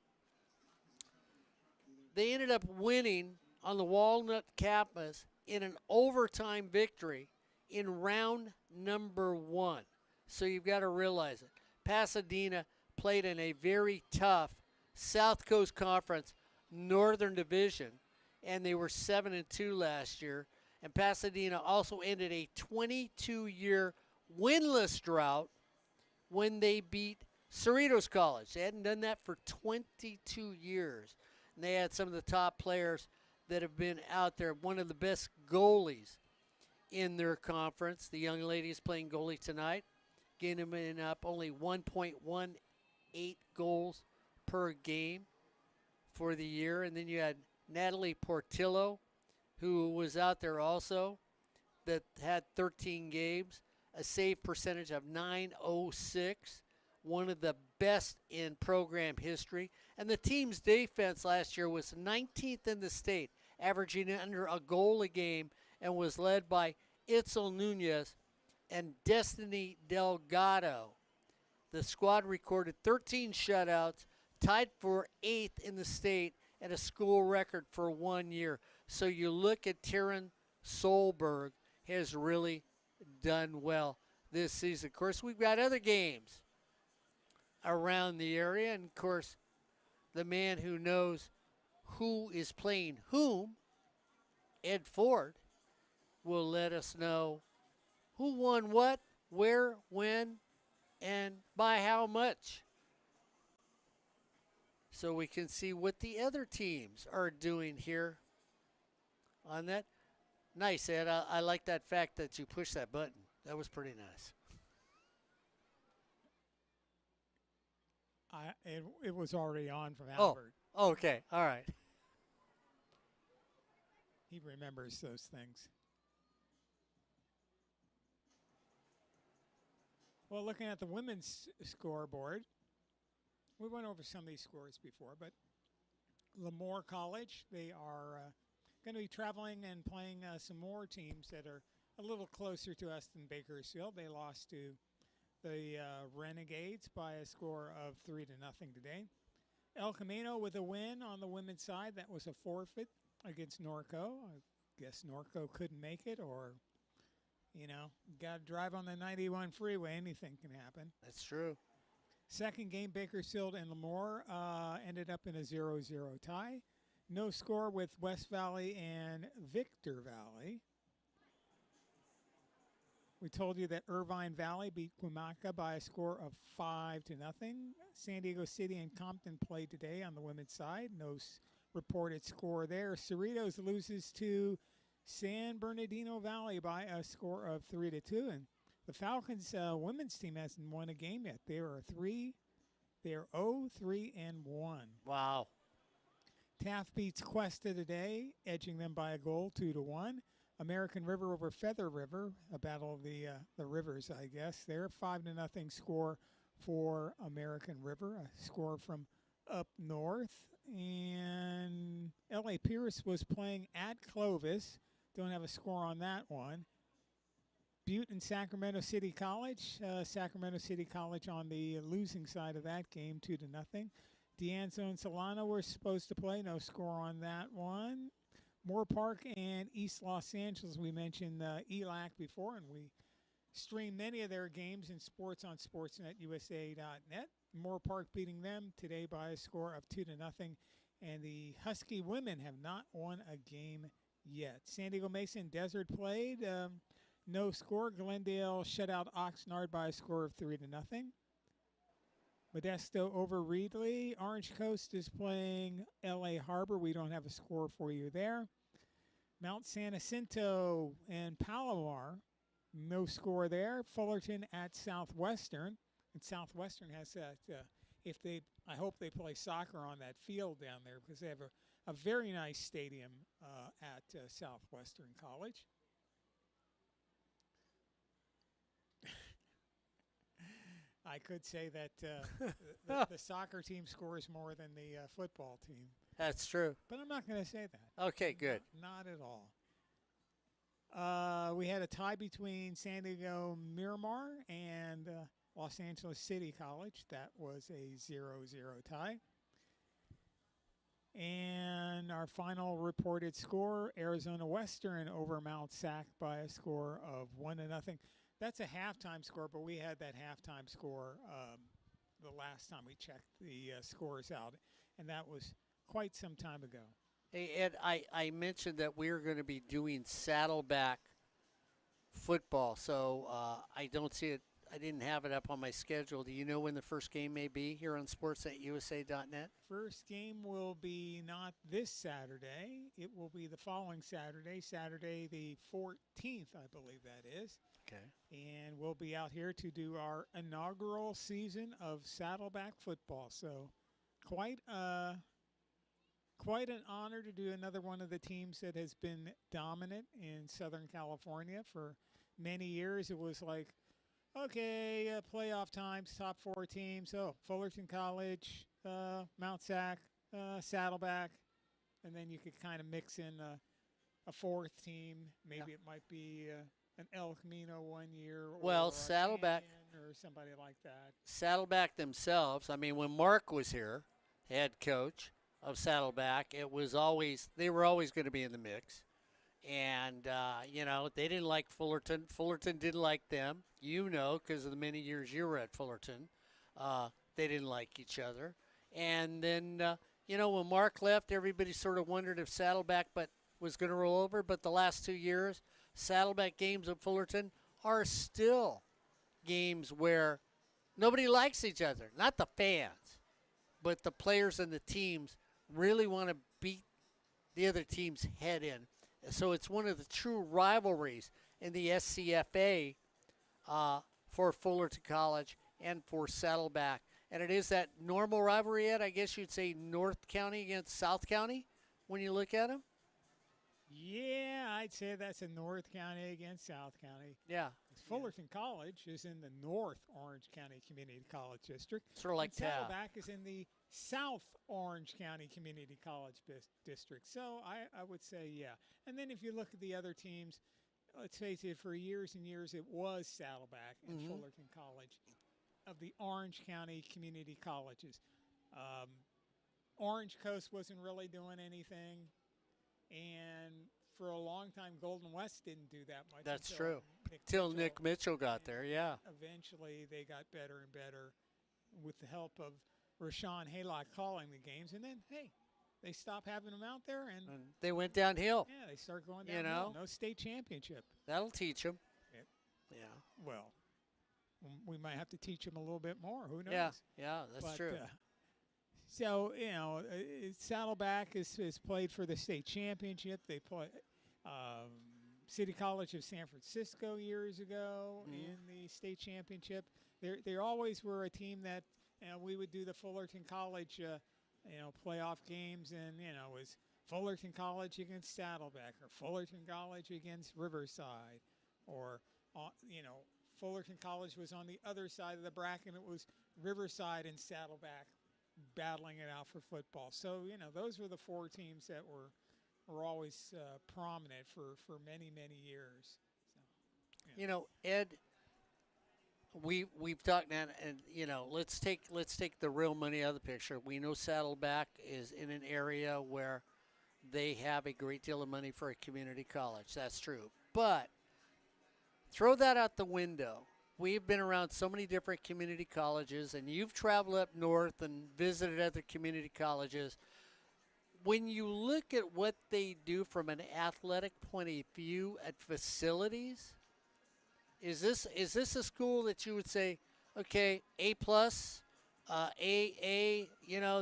They ended up winning on the Walnut campus in an overtime victory in round number 1. So you've got to realize it. Pasadena played in a very tough South Coast Conference Northern Division, and they were 7-2 last year. And Pasadena also ended a 22-year winless drought when they beat Cerritos College. They hadn't done that for 22 years. And they had some of the top players that have been out there. One of the best goalies in their conference. The young lady is playing goalie tonight, getting up only 1.18 goals per game for the year. And then you had Natalie Portillo, who was out there also, that had 13 games, a save percentage of .906, one of the best in program history. And the team's defense last year was 19th in the state, averaging under a goal a game, and was led by Itzel Nunez and Destiny Delgado. The squad recorded 13 shutouts, tied for 8th in the state, and a school record for 1 year. So you look at Taryn Solberg, has really done well this season. Of course, we've got other games around the area, and of course, the man who knows who is playing whom, Ed Ford, will let us know who won what, where, when, and by how much. So we can see what the other teams are doing here on that. Nice, Ed. I like that fact that you pushed that button. That was pretty nice. It was already on from Albert. Oh, okay. All right. He remembers those things. Well, looking at the women's scoreboard, we went over some of these scores before, but Lemoore College, they are going to be traveling and playing some more teams that are a little closer to us than Bakersfield. They lost to the Renegades by a score of 3-0 today. El Camino with a win on the women's side. That was a forfeit against Norco. I guess Norco couldn't make it, or, got to drive on the 91 freeway. Anything can happen. That's true. Second game, Bakersfield and Lemoore ended up in a 0-0 tie. No score with West Valley and Victor Valley. We told you that Irvine Valley beat Cumaca by a score of 5-0. San Diego City and Compton played today on the women's side. No reported score there. Cerritos loses to San Bernardino Valley by a score of 3-2. And the Falcons women's team hasn't won a game yet. They are 0-3-1. Wow. Taft beats Cuesta today, edging them by a goal, 2-1. American River over Feather River, a battle of the rivers, I guess. They're 5-0 score for American River, a score from up north. And L.A. Pierce was playing at Clovis. Don't have a score on that one. Butte and Sacramento City College. Sacramento City College on the losing side of that game, 2-0. D'Anzo and Solano were supposed to play. No score on that one. Moore Park and East Los Angeles. We mentioned ELAC before, and we stream many of their games in sports on sportsnetusa.net. Moore Park beating them today by a score of 2-0. And the Husky women have not won a game yet. San Diego Mesa Desert played. No score. Glendale shut out Oxnard by a score of 3-0. Modesto over Reedley. Orange Coast is playing L.A. Harbor. We don't have a score for you there. Mount San Jacinto and Palomar. No score there. Fullerton at Southwestern. And Southwestern has that, I hope they play soccer on that field down there, because they have a very nice stadium at Southwestern College. I could say that the soccer team scores more than the football team. That's true. But I'm not going to say that. Okay, good. Not at all. We had a tie between San Diego Miramar and Los Angeles City College. That was a 0-0 tie. And our final reported score, Arizona Western over Mount Sac by a score of 1-0. That's a halftime score, but we had that halftime score the last time we checked the scores out, and that was quite some time ago. Hey, Ed, I mentioned that we were going to be doing Saddleback football, so I don't see it. I didn't have it up on my schedule. Do you know when the first game may be here on sports@usa.net? First game will be not this Saturday. It will be the following Saturday, Saturday the 14th, I believe that is. Okay. And we'll be out here to do our inaugural season of Saddleback football. So quite an honor to do another one of the teams that has been dominant in Southern California for many years. It was like, okay, playoff times, top 4 teams. So Fullerton College, Mount Sac, Saddleback, and then you could kind of mix in a 4th team. Maybe it might be an El Camino one year, or Saddleback or somebody like that. Saddleback themselves. I mean, when Mark was here, head coach of Saddleback, they were always going to be in the mix, and they didn't like Fullerton. Fullerton didn't like them, because of the many years you were at Fullerton. They didn't like each other, And then, when Mark left, everybody sort of wondered if Saddleback was going to roll over. But the last 2 years, Saddleback games at Fullerton are still games where nobody likes each other. Not the fans, but the players and the teams really want to beat the other team's head in. So it's one of the true rivalries in the SCFA for Fullerton College and for Saddleback. And it is that normal rivalry, Ed. I guess you'd say North County against South County when you look at them. Yeah, I'd say that's a North County against South County. Yeah. Fullerton College is in the North Orange County Community College District. Sort of like Saddleback is in the South Orange County Community College District. So I would say, yeah. And then if you look at the other teams, let's face it, for years and years it was Saddleback and Fullerton College of the Orange County Community Colleges. Orange Coast wasn't really doing anything. And for a long time, Golden West didn't do that much. That's true. Till Nick Mitchell got there, yeah. Eventually, they got better and better with the help of Rashawn Haylock calling the games. And then, hey, they stopped having them out there. And they went downhill. Yeah, they started going downhill. No state championship. That'll teach them. Yeah. Well, we might have to teach them a little bit more. Who knows? Yeah, that's true. So, Saddleback has played for the state championship. They played City College of San Francisco years ago in the state championship. They always were a team that we would do the Fullerton College playoff games, and it was Fullerton College against Saddleback or Fullerton College against Riverside, or Fullerton College was on the other side of the bracket. It was Riverside and Saddleback battling it out for football. So, those were the four teams that were always prominent for many, many years. So, yeah. Ed, we've talked, and let's take the real money out of the picture. We know Saddleback is in an area where they have a great deal of money for a community college. That's true. But throw that out the window. We've been around so many different community colleges, and you've traveled up north and visited other community colleges. When you look at what they do from an athletic point of view at facilities, is this a school that you would say, okay, A+, A,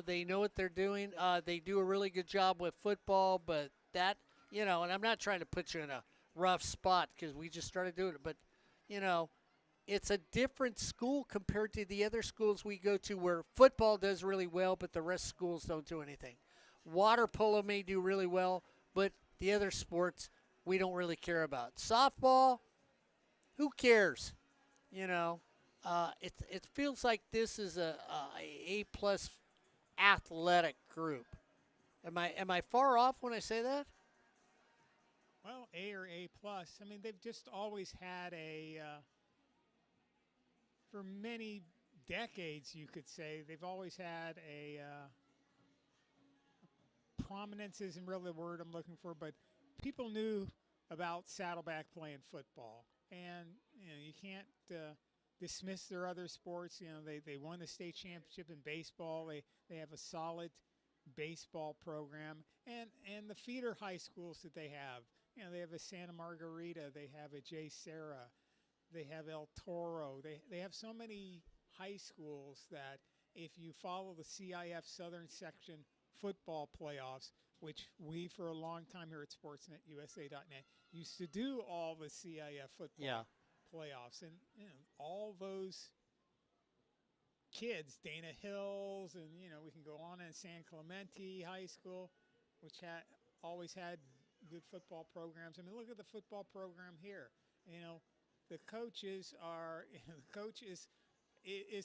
they know what they're doing. They do a really good job with football, but that, and I'm not trying to put you in a rough spot because we just started doing it, but, it's a different school compared to the other schools we go to where football does really well, but the rest of schools don't do anything. Water polo may do really well, but the other sports we don't really care about. Softball, who cares? It feels like this is a A+ athletic group. Am I far off when I say that? Well, A or A+. I mean, they've just always had for many decades, you could say, they've always had prominence isn't really the word I'm looking for, but people knew about Saddleback playing football. And, you can't dismiss their other sports. They won the state championship in baseball. They have a solid baseball program. And the feeder high schools that they have, they have a Santa Margarita, they have a J. Serra, they have El Toro. They have so many high schools that if you follow the CIF Southern Section football playoffs, which we for a long time here at SportsNetUSA.net used to do all the CIF football playoffs, and all those kids, Dana Hills, and we can go on in San Clemente High School, which always had good football programs. I mean, look at the football program here. The coaches are the coach is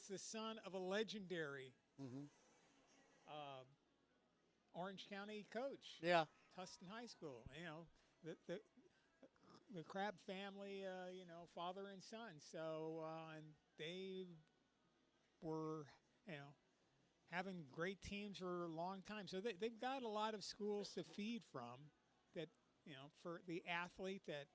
the son of a legendary Orange County coach. Yeah, Tustin High School. The Crab family. Father and son. So and they were having great teams for a long time. So they've got a lot of schools to feed from. That for the athlete that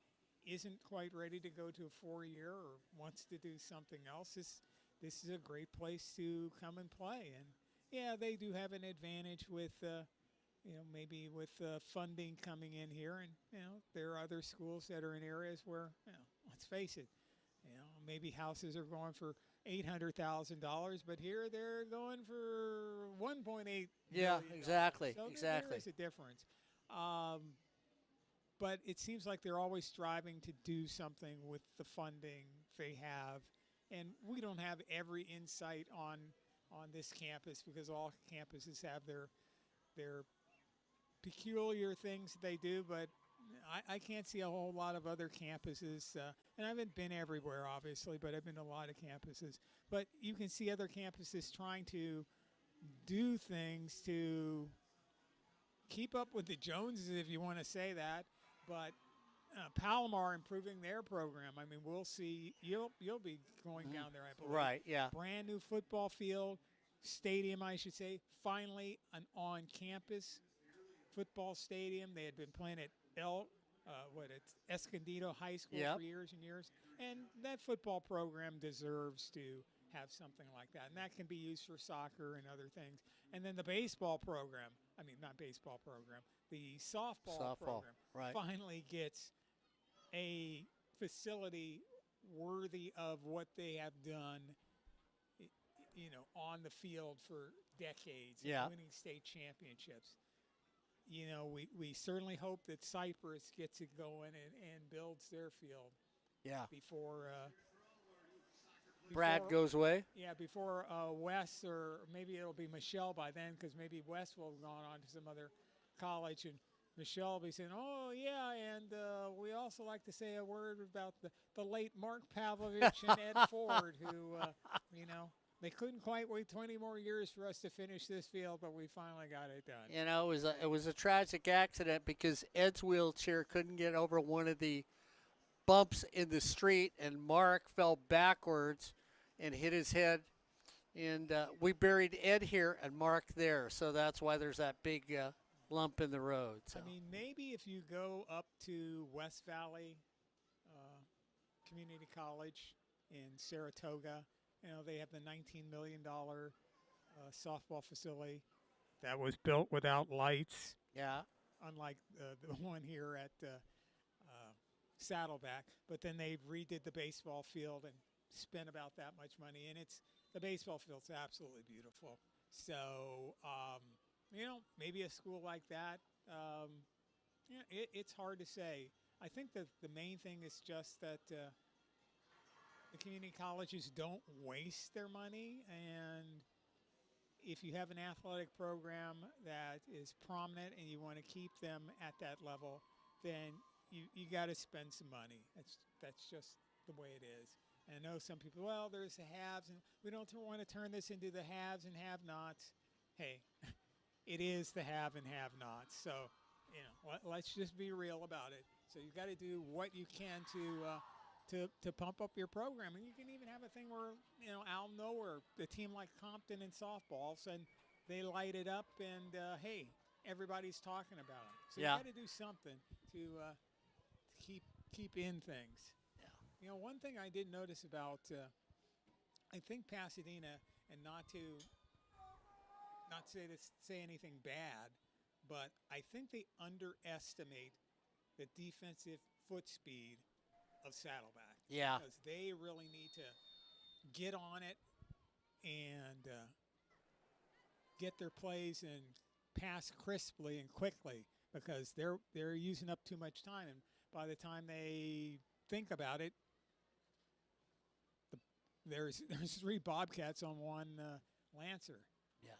isn't quite ready to go to a 4-year or wants to do something else, this is a great place to come and play. yeah, they do have an advantage with, maybe with funding coming in here, and there are other schools that are in areas where, let's face it, maybe houses are going for $800,000, but here they're going for 1.8. Yeah, exactly, So exactly. there is a difference. But it seems like they're always striving to do something with the funding they have, and we don't have every insight on this campus because all campuses have their peculiar things they do, but I can't see a whole lot of other campuses, and I haven't been everywhere, obviously, but I've been to a lot of campuses. But you can see other campuses trying to do things to keep up with the Joneses, if you want to say that. But Palomar improving their program. I mean, we'll see. You'll be going down there, I believe. Right, yeah. Brand new football field, stadium, I should say. Finally, an on-campus football stadium. They had been playing at Escondido High School Yep. for years and years, and that football program deserves to have something like that, and that can be used for soccer and other things. And then the baseball program, not baseball program, the softball program right. finally gets a facility worthy of what they have done, on the field for decades, Yeah. winning state championships. We certainly hope that Cypress gets it going and builds their field Yeah. before Brad goes away. Yeah, before Wes, or maybe it'll be Michelle by then, because maybe Wes will have gone on to some other college, and Michelle will be saying, "Oh yeah, and we also like to say a word about the late Mark Pavlovich and Ed Ford, who they couldn't quite wait 20 more years for us to finish this field, but we finally got it done." It was a tragic accident because Ed's wheelchair couldn't get over one of the bumps in the street, and Mark fell backwards and hit his head. And we buried Ed here and Mark there, so that's why there's that big lump in the road. So. Maybe if you go up to West Valley Community College in Saratoga, they have the $19 million softball facility that was built without lights. Yeah. Unlike the one here at Saddleback. But then they redid the baseball field and spent about that much money. And the baseball field's absolutely beautiful. So, maybe a school like that, it's hard to say. I think that the main thing is just that the community colleges don't waste their money, and if you have an athletic program that is prominent and you want to keep them at that level, then you got to spend some money. That's just the way it is. And I know some people, well, there's the haves, and we don't want to turn this into the haves and have-nots. Hey, it is the have and have-nots. So, let's just be real about it. So you've got to do what you can to pump up your program. And you can even have a thing where, out of nowhere, a team like Compton in softball, all of a sudden they light it up, and, hey, everybody's talking about them. So yeah. you got to do something to keep in things. Yeah. One thing I did notice about, I think Pasadena, and not to say anything bad, but I think they underestimate the defensive foot speed of Saddleback. Yeah. Because they really need to get on it and get their plays and pass crisply and quickly, because they're using up too much time, and by the time they think about it, there's 3 Bobcats on 1 Lancer. Yeah.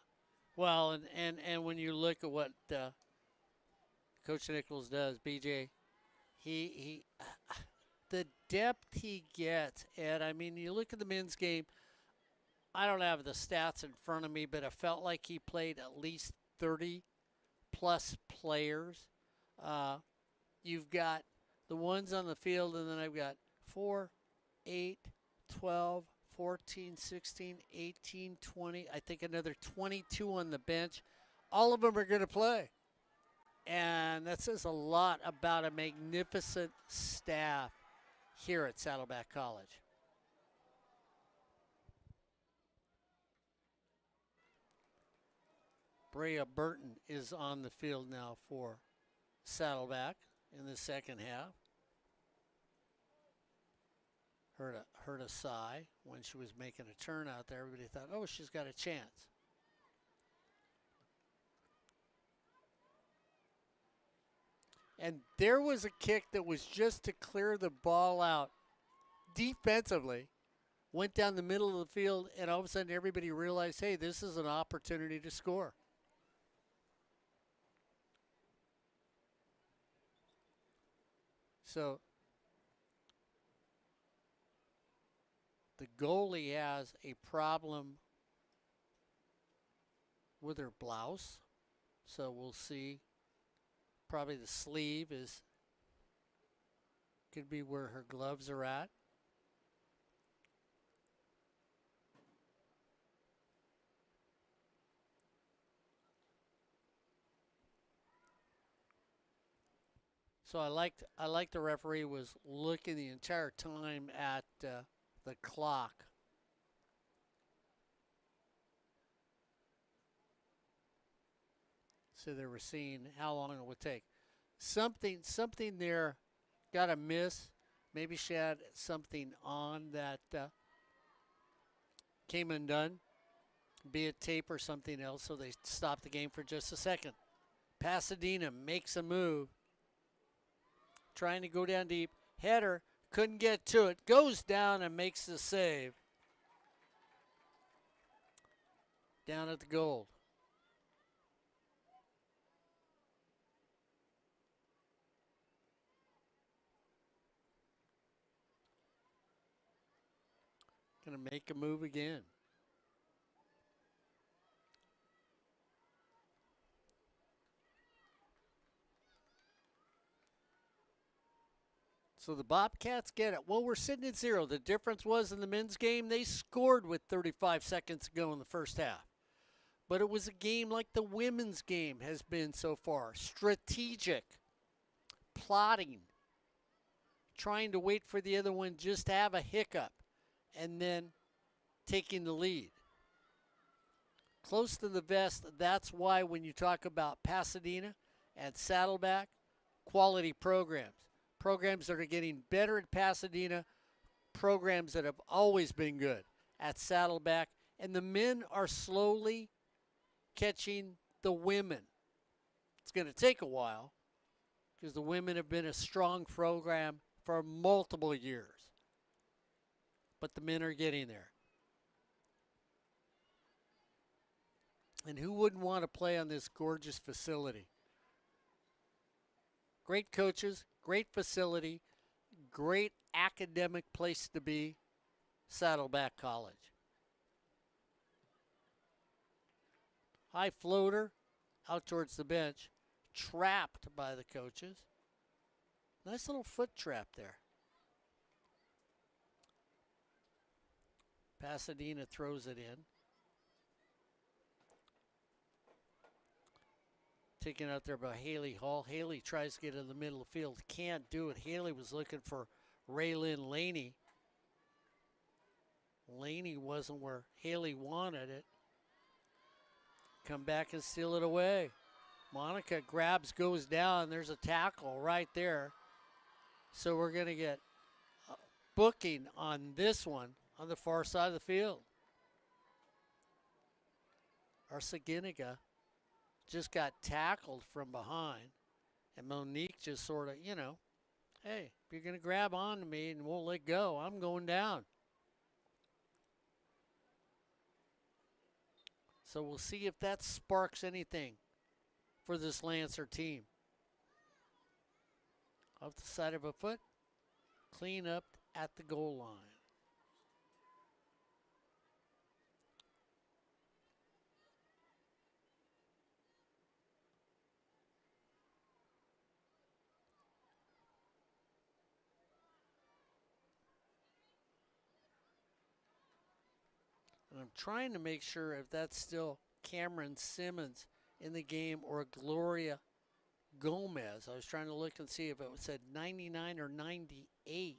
Well, and when you look at what Coach Nichols does, BJ, he the depth he gets, and you look at the men's game. I don't have the stats in front of me, but it felt like he played at least 30-plus players. You've got the ones on the field, and then I've got 4, 8, 12, 14, 16, 18, 20. I think another 22 on the bench. All of them are going to play. And that says a lot about a magnificent staff here at Saddleback College. Brea Burton is on the field now for Saddleback in the second half. Heard a sigh when she was making a turn out there. Everybody thought, oh, she's got a chance. And there was a kick that was just to clear the ball out defensively. Went down the middle of the field, and all of a sudden everybody realized, hey, this is an opportunity to score. So the goalie has a problem with her blouse. So we'll see. Probably the sleeve could be where her gloves are at. So I liked the referee was looking the entire time at the clock. So they were seeing how long it would take. Something there got a miss. Maybe she had something on that came undone, be it tape or something else, so they stopped the game for just a second. Pasadena makes a move, trying to go down deep. Header, couldn't get to it, goes down and makes the save. Down at the goal. Going to make a move again. So the Bobcats get it. Well, we're sitting at 0. The difference was in the men's game, they scored with 35 seconds to go in the first half. But it was a game like the women's game has been so far. Strategic, plotting, trying to wait for the other one just to have a hiccup, and then taking the lead. Close to the vest, that's why when you talk about Pasadena and Saddleback, quality programs. Programs that are getting better at Pasadena, programs that have always been good at Saddleback, and the men are slowly catching the women. It's going to take a while because the women have been a strong program for multiple years, but the men are getting there. And who wouldn't want to play on this gorgeous facility? Great coaches, great facility, great academic place to be, Saddleback College. High floater out towards the bench, trapped by the coaches. Nice little foot trap there. Pasadena throws it in. Taken out there by Haley Hall. Haley tries to get in the middle of the field. Can't do it. Haley was looking for Raylyn Laney. Laney wasn't where Haley wanted it. Come back and steal it away. Monica grabs, goes down. There's a tackle right there. So we're going to get booking on this one on the far side of the field. Arceginiga just got tackled from behind. And Monique just sort of, hey, if you're going to grab onto me and won't let go, I'm going down. So we'll see if that sparks anything for this Lancer team. Off the side of a foot, clean up at the goal line. And I'm trying to make sure if that's still Cameron Simmons in the game or Gloria Gomez. I was trying to look and see if it said 99 or 98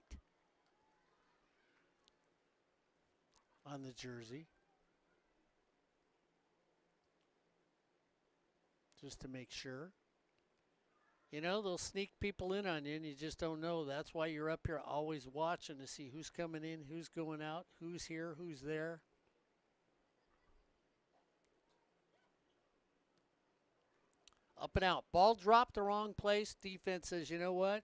on the jersey. just to make sure. You know, they'll sneak people in on you, and you just don't know. That's why you're up here always watching to see who's coming in, who's going out, who's here, who's there. Up and out. Ball dropped the wrong place. Defense says, you know what?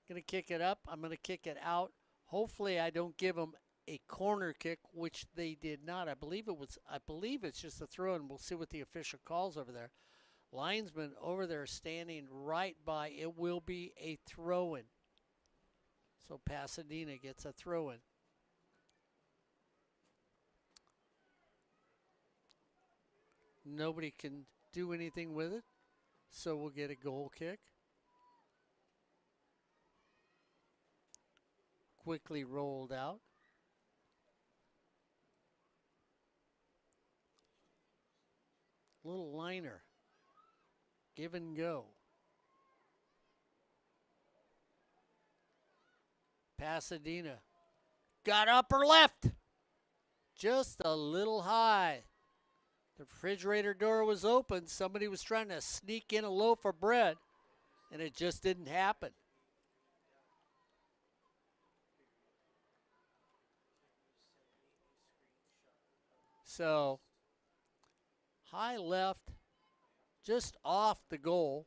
I'm going to kick it up. I'm going to kick it out. Hopefully I don't give them a corner kick, which they did not. I believe it's just a throw, and we'll see what the official calls over there. Linesman over there standing right by. It will be a throw-in. So Pasadena gets a throw-in. Nobody can do anything with it, so we'll get a goal kick. Quickly rolled out. Little liner. Give and go. Pasadena got upper left. Just a little high. The refrigerator door was open. Somebody was trying to sneak in a loaf of bread, and it just didn't happen. So, high left, just off the goal.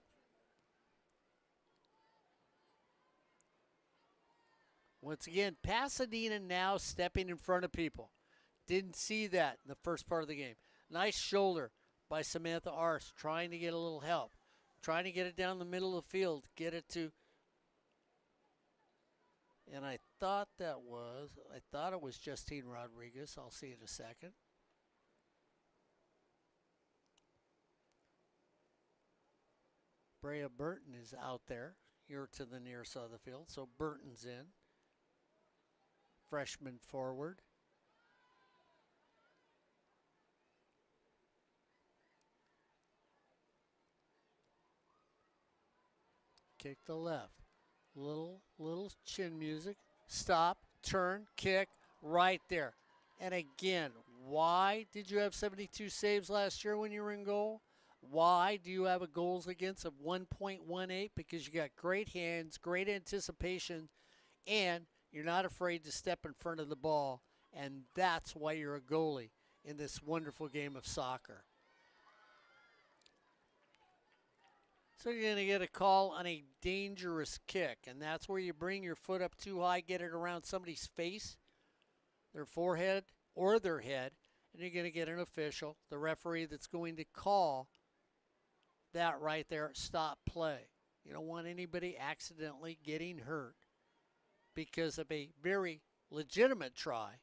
Once again, Pasadena now stepping in front of people. Didn't see that in the first part of the game. Nice shoulder by Samantha Arce, trying to get a little help. Trying to get it down the middle of the field, get it to, and I thought it was Justine Rodriguez. I'll see in a second. Brea Burton is out there here to the near side of the field, so Burton's in. Freshman forward. Kick the left. Little chin music. Stop, turn, kick, right there. And again, why did you have 72 saves last year when you were in goal? Why do you have a goals against of 1.18? Because you got great hands, great anticipation, and you're not afraid to step in front of the ball. And that's why you're a goalie in this wonderful game of soccer. So you're going to get a call on a dangerous kick, and that's where you bring your foot up too high, get it around somebody's face, their forehead, or their head, and you're going to get an official, the referee, that's going to call that right there, stop play. You don't want anybody accidentally getting hurt because of a very legitimate try,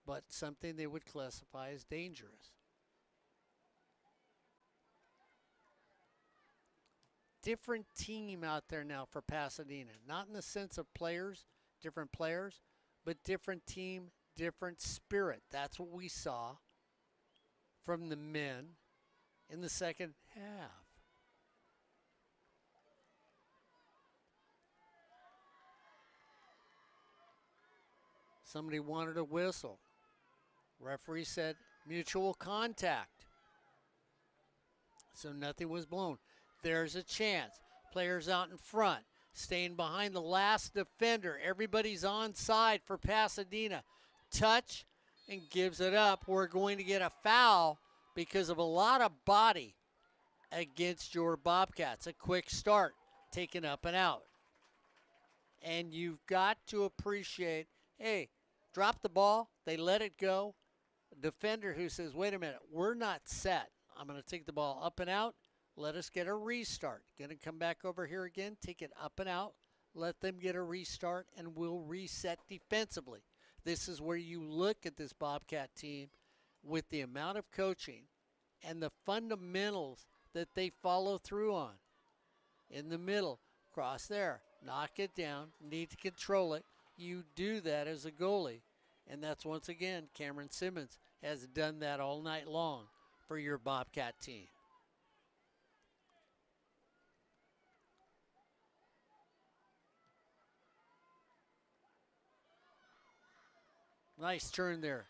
but something they would classify as dangerous. Different team out there now for Pasadena. Not in the sense of players, different players, but different team, different spirit. That's what we saw from the men in the second half. Somebody wanted a whistle. Referee said mutual contact. So nothing was blown. There's a chance. Players out in front, staying behind the last defender. Everybody's onside for Pasadena. Touch and gives it up. We're going to get a foul because of a lot of body against your Bobcats. A quick start, taken up and out. And you've got to appreciate, hey, drop the ball. They let it go. A defender who says, wait a minute, we're not set. I'm going to take the ball up and out. Let us get a restart. Going to come back over here again, take it up and out. Let them get a restart, and we'll reset defensively. This is where you look at this Bobcat team with the amount of coaching and the fundamentals that they follow through on. In the middle, cross there, knock it down, need to control it. You do that as a goalie, and that's once again, Cameron Simmons has done that all night long for your Bobcat team. Nice turn there.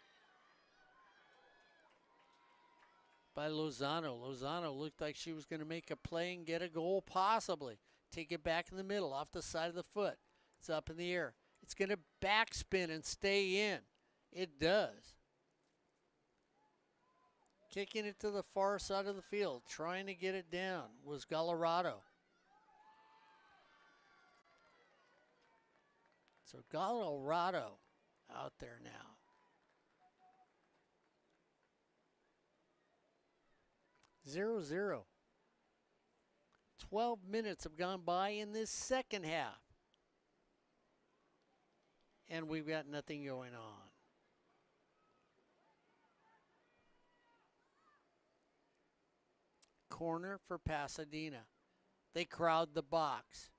by Lozano. Lozano looked like she was going to make a play and get a goal, possibly. Take it back in the middle, off the side of the foot. It's up in the air. It's going to backspin and stay in. It does. Kicking it to the far side of the field, trying to get it down, was Colorado. So Colorado out there now. 0-0. 12 minutes have gone by in this second half. And we've got nothing going on. Corner for Pasadena. They crowd the box.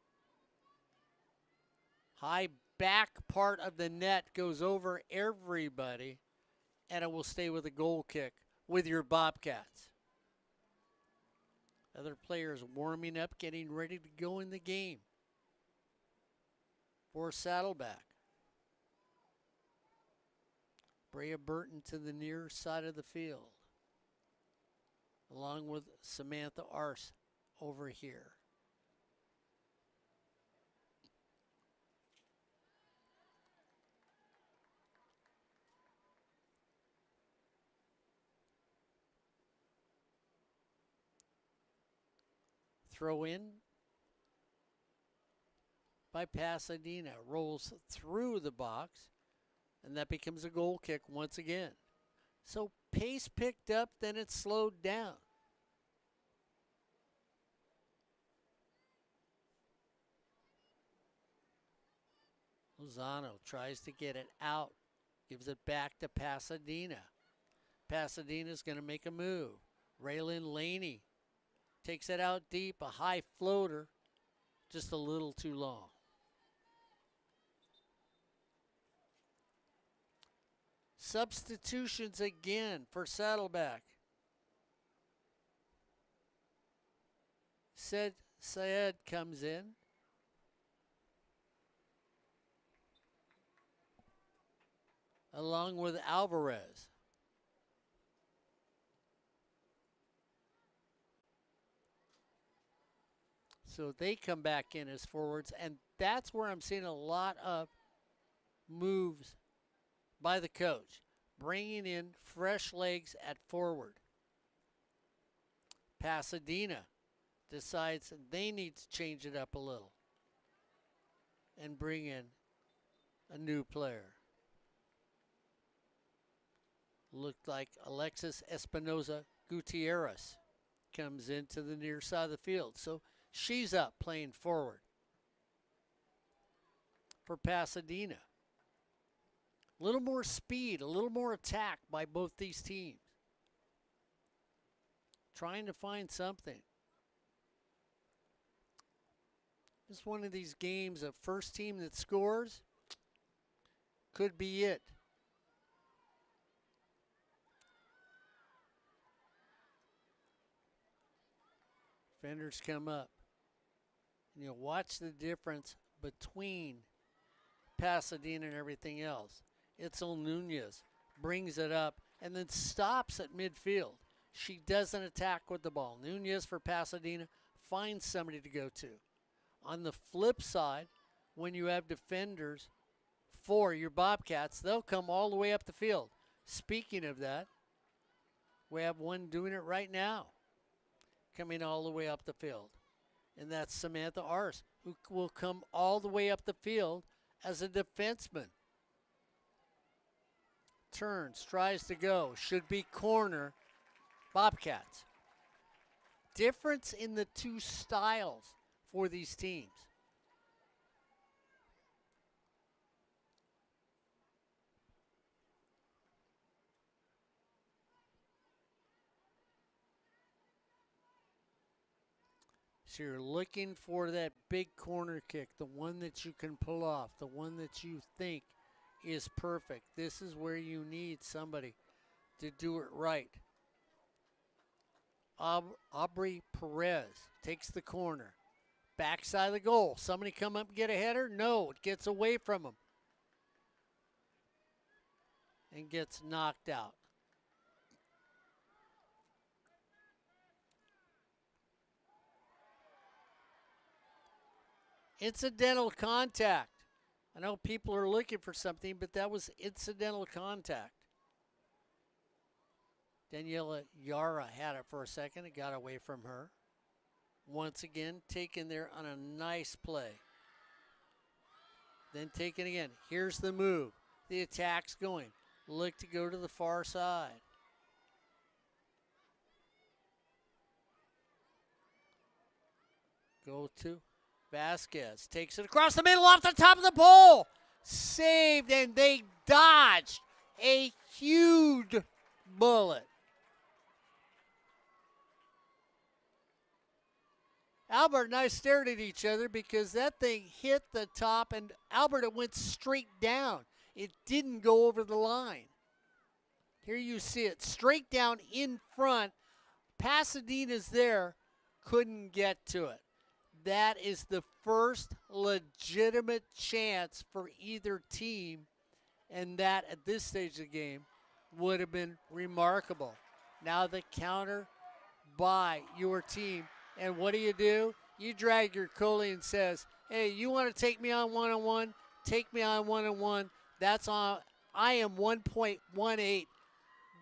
High back part of the net goes over everybody, and it will stay with a goal kick with your Bobcats. Other players warming up, getting ready to go in the game for Saddleback. Brea Burton to the near side of the field, along with Samantha Arce over here. Throw in by Pasadena. Rolls through the box, and that becomes a goal kick once again. So pace picked up, then it slowed down. Lozano tries to get it out, gives it back to Pasadena. Pasadena's going to make a move. Raylan Laney takes it out deep, a high floater, just a little too long. Substitutions again for Saddleback. Syed comes in. Along with Alvarez. So they come back in as forwards, and that's where I'm seeing a lot of moves by the coach, bringing in fresh legs at forward. Pasadena decides they need to change it up a little and bring in a new player. Looked like Alexis Espinoza Gutierrez comes into the near side of the field. So she's up playing forward for Pasadena. A little more speed, a little more attack by both these teams. Trying to find something. It's one of these games, a first team that scores could be it. Defenders come up. And you'll watch the difference between Pasadena and everything else. Itzel Nunez brings it up and then stops at midfield. She doesn't attack with the ball. Nunez for Pasadena finds somebody to go to. On the flip side, when you have defenders for your Bobcats, they'll come all the way up the field. Speaking of that, we have one doing it right now, coming all the way up the field. And that's Samantha Arce, who will come all the way up the field as a defenseman. Turns, tries to go, should be corner, Bobcats. Difference in the two styles for these teams. So you're looking for that big corner kick, the one that you can pull off, the one that you think is perfect. This is where you need somebody to do it right. Aubrey Perez takes the corner. Backside of the goal. Somebody come up and get a header? No, it gets away from him. And gets knocked out. Incidental contact. I know people are looking for something, but that was incidental contact. Daniela Yara had it for a second. It got away from her. Once again, taken there on a nice play. Then taken again. Here's the move. The attack's going. Look to go to the far side. Go to Vasquez. Takes it across the middle off the top of the pole. Saved, and they dodged a huge bullet. Albert and I stared at each other because that thing hit the top, and Albert, it went straight down. It didn't go over the line. Here you see it straight down in front. Pasadena's there, couldn't get to it. That is the first legitimate chance for either team, and that at this stage of the game would have been remarkable. Now the counter by your team, and what do? You drag your goalie and says, hey, you want to take me on one-on-one? Take me on one-on-one. That's on. I am 1.18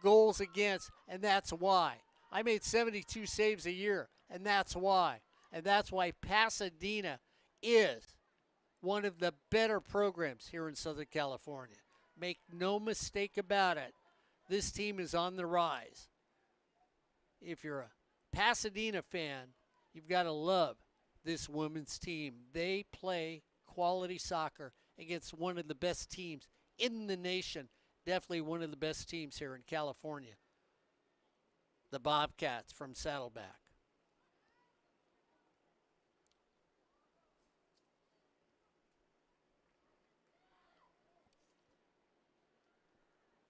goals against, and that's why. I made 72 saves a year, and that's why. And that's why Pasadena is one of the better programs here in Southern California. Make no mistake about it. This team is on the rise. If you're a Pasadena fan, you've got to love this women's team. They play quality soccer against one of the best teams in the nation. Definitely one of the best teams here in California. The Bobcats from Saddleback.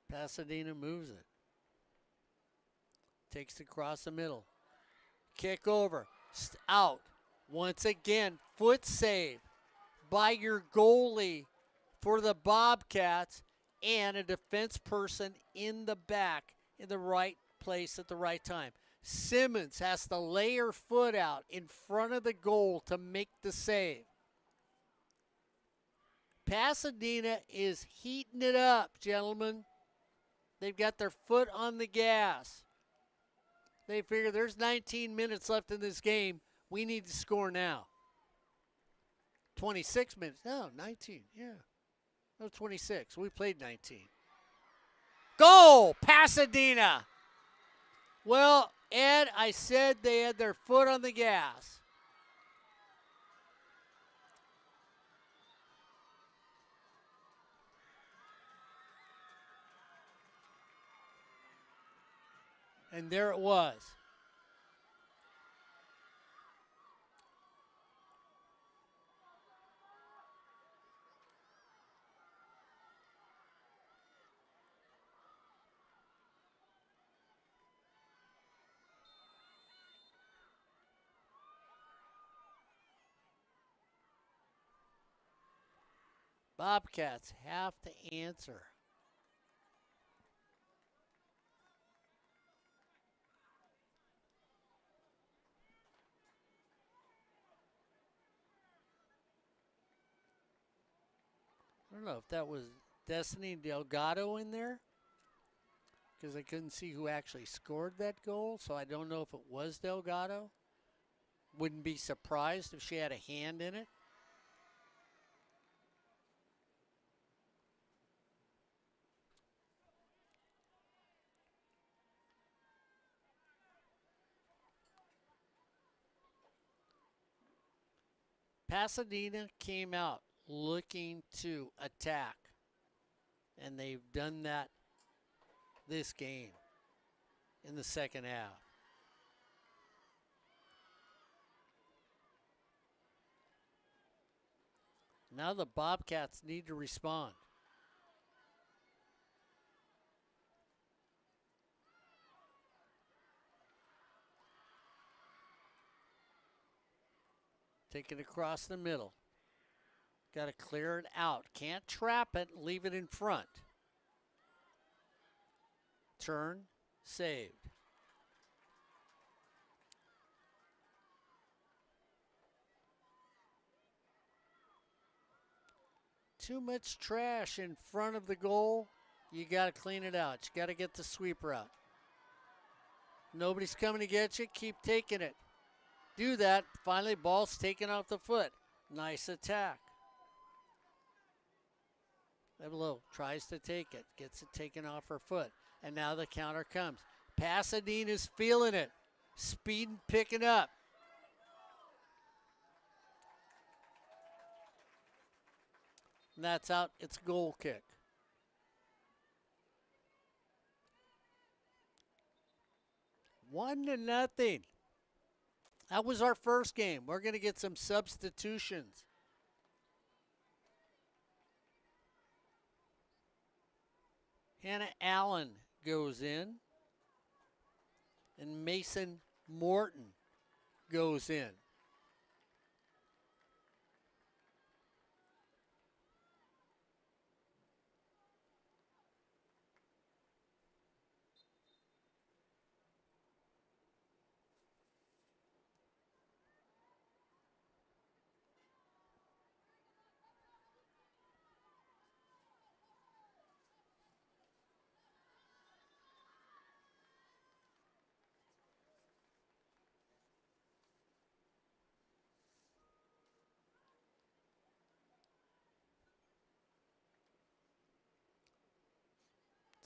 Pasadena moves it. Takes it across the middle. Kick over. Out. Once again, foot save by your goalie for the Bobcats, and a defense person in the back in the right place at the right time. Simmons has to lay her foot out in front of the goal to make the save. Pasadena is heating it up, gentlemen. They've got their foot on the gas. They figure there's 19 minutes left in this game. We need to score now. 26 minutes. No, 19. Yeah. No, 26. We played 19. Goal! Pasadena! Well, Ed, I said they had their foot on the gas. And there it was. Bobcats have to answer. I don't know if that was Destiny Delgado in there, because I couldn't see who actually scored that goal, so I don't know if it was Delgado. Wouldn't be surprised if she had a hand in it. Pasadena came out looking to attack, and they've done that this game in the second half. Now the Bobcats need to respond. Take it across the middle. Got to clear it out. Can't trap it, leave it in front. Turn, saved. Too much trash in front of the goal. You got to clean it out. You got to get the sweeper out. Nobody's coming to get you. Keep taking it. Do that. Finally, ball's taken off the foot. Nice attack. Pavlovich tries to take it. Gets it taken off her foot. And now the counter comes. Pasadena's feeling it. Speed picking up. And that's out. It's a goal kick. One to nothing. That was our first game. We're going to get some substitutions. Hannah Allen goes in. And Mason Morton goes in.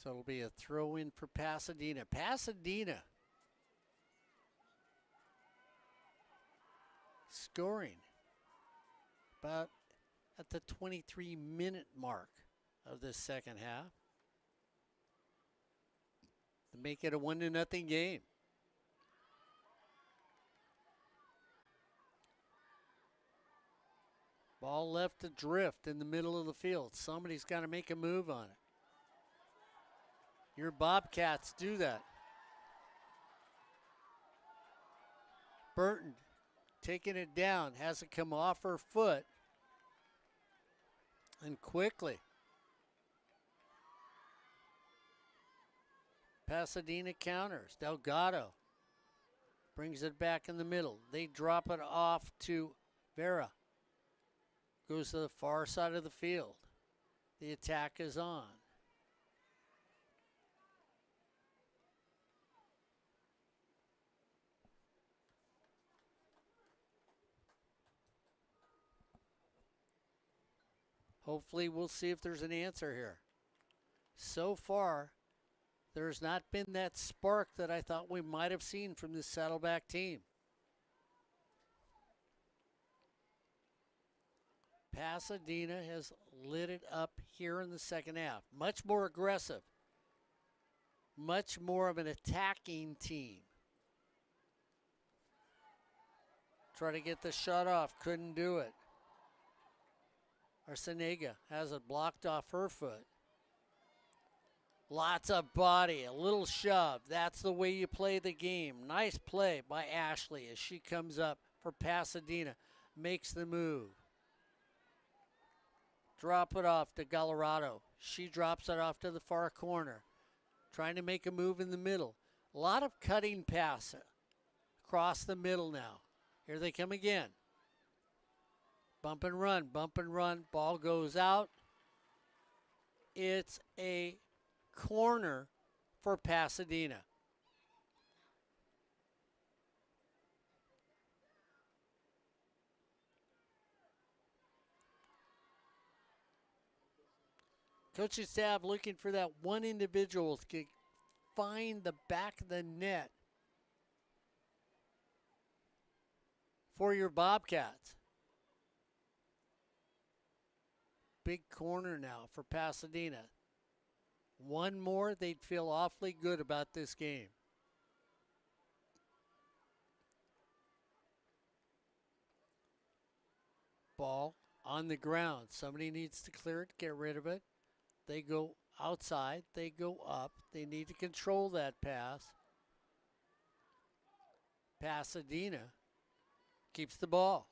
So it'll be a throw in for Pasadena. Pasadena scoring about at the 23-minute mark of the second half to make it a 1-0 game. Ball left adrift in the middle of the field. Somebody's got to make a move on it. Your Bobcats do that. Burton taking it down, has it come off her foot. And quickly. Pasadena counters. Delgado brings it back in the middle. They drop it off to Vera. Goes to the far side of the field. The attack is on. Hopefully we'll see if there's an answer here. So far, there's not been that spark that I thought we might have seen from this Saddleback team. Pasadena has lit it up here in the second half. Much more aggressive. Much more of an attacking team. Try to get the shot off, couldn't do it. Arsenega has it blocked off her foot. Lots of body, a little shove. That's the way you play the game. Nice play by Ashley as she comes up for Pasadena. Makes the move. Drop it off to Colorado. She drops it off to the far corner. Trying to make a move in the middle. A lot of cutting pass across the middle now. Here they come again. Bump and run, ball goes out. It's a corner for Pasadena. Coaching staff looking for that one individual to find the back of the net for your Bobcats. Big corner now for Pasadena. One more, they'd feel awfully good about this game. Ball on the ground. Somebody needs to clear it, get rid of it. They go outside, they go up. They need to control that pass. Pasadena keeps the ball.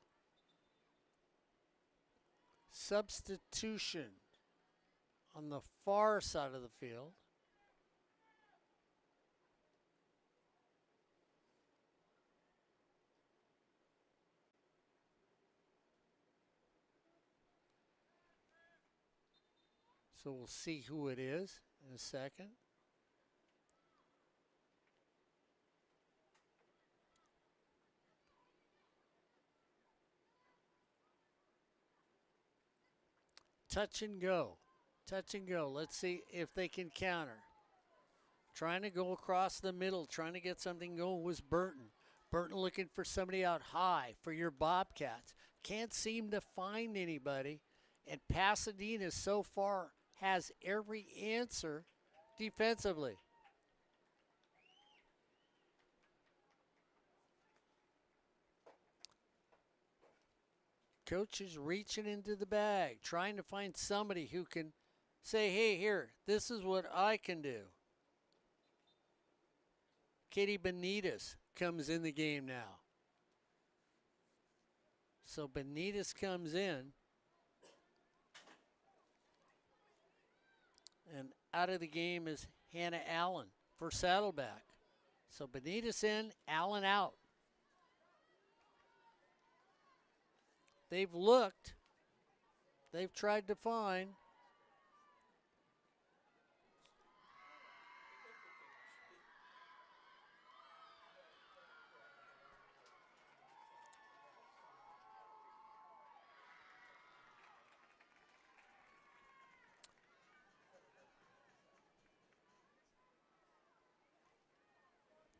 Substitution on the far side of the field. So we'll see who it is in a second. Touch and go. Touch and go. Let's see if they can counter. Trying to go across the middle, trying to get something going was Burton. Burton looking for somebody out high for your Bobcats. Can't seem to find anybody. And Pasadena so far has every answer defensively. Coach is reaching into the bag, trying to find somebody who can say, hey, here, this is what I can do. Katie Benitez comes in the game now. So Benitez comes in. And out of the game is Hannah Allen for Saddleback. So Benitez in, Allen out. They've looked. They've tried to find.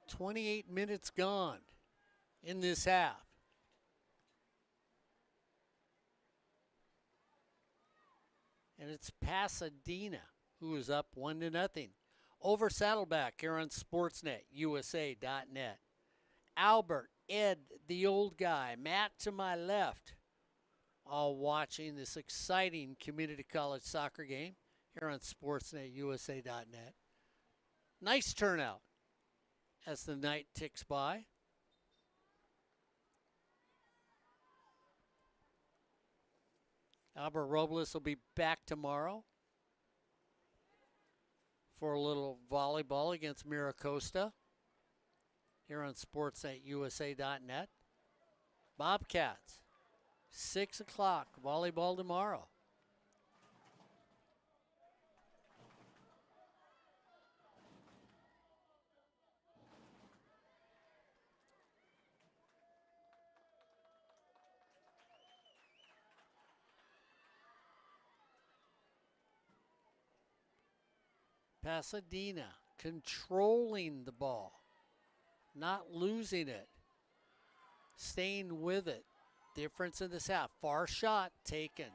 "28 minutes gone in this half. And it's Pasadena who is up 1-0 over Saddleback here on Sportsnet, USA.net. Albert, Ed, the old guy, Matt to my left, all watching this exciting community college soccer game here on Sportsnet, USA.net. Nice turnout as the night ticks by. Albert Robles will be back tomorrow for a little volleyball against Miracosta here on sports@usa.net. Bobcats, 6 o'clock, volleyball tomorrow. Pasadena controlling the ball, not losing it, staying with it. Difference in this half. Far shot taken.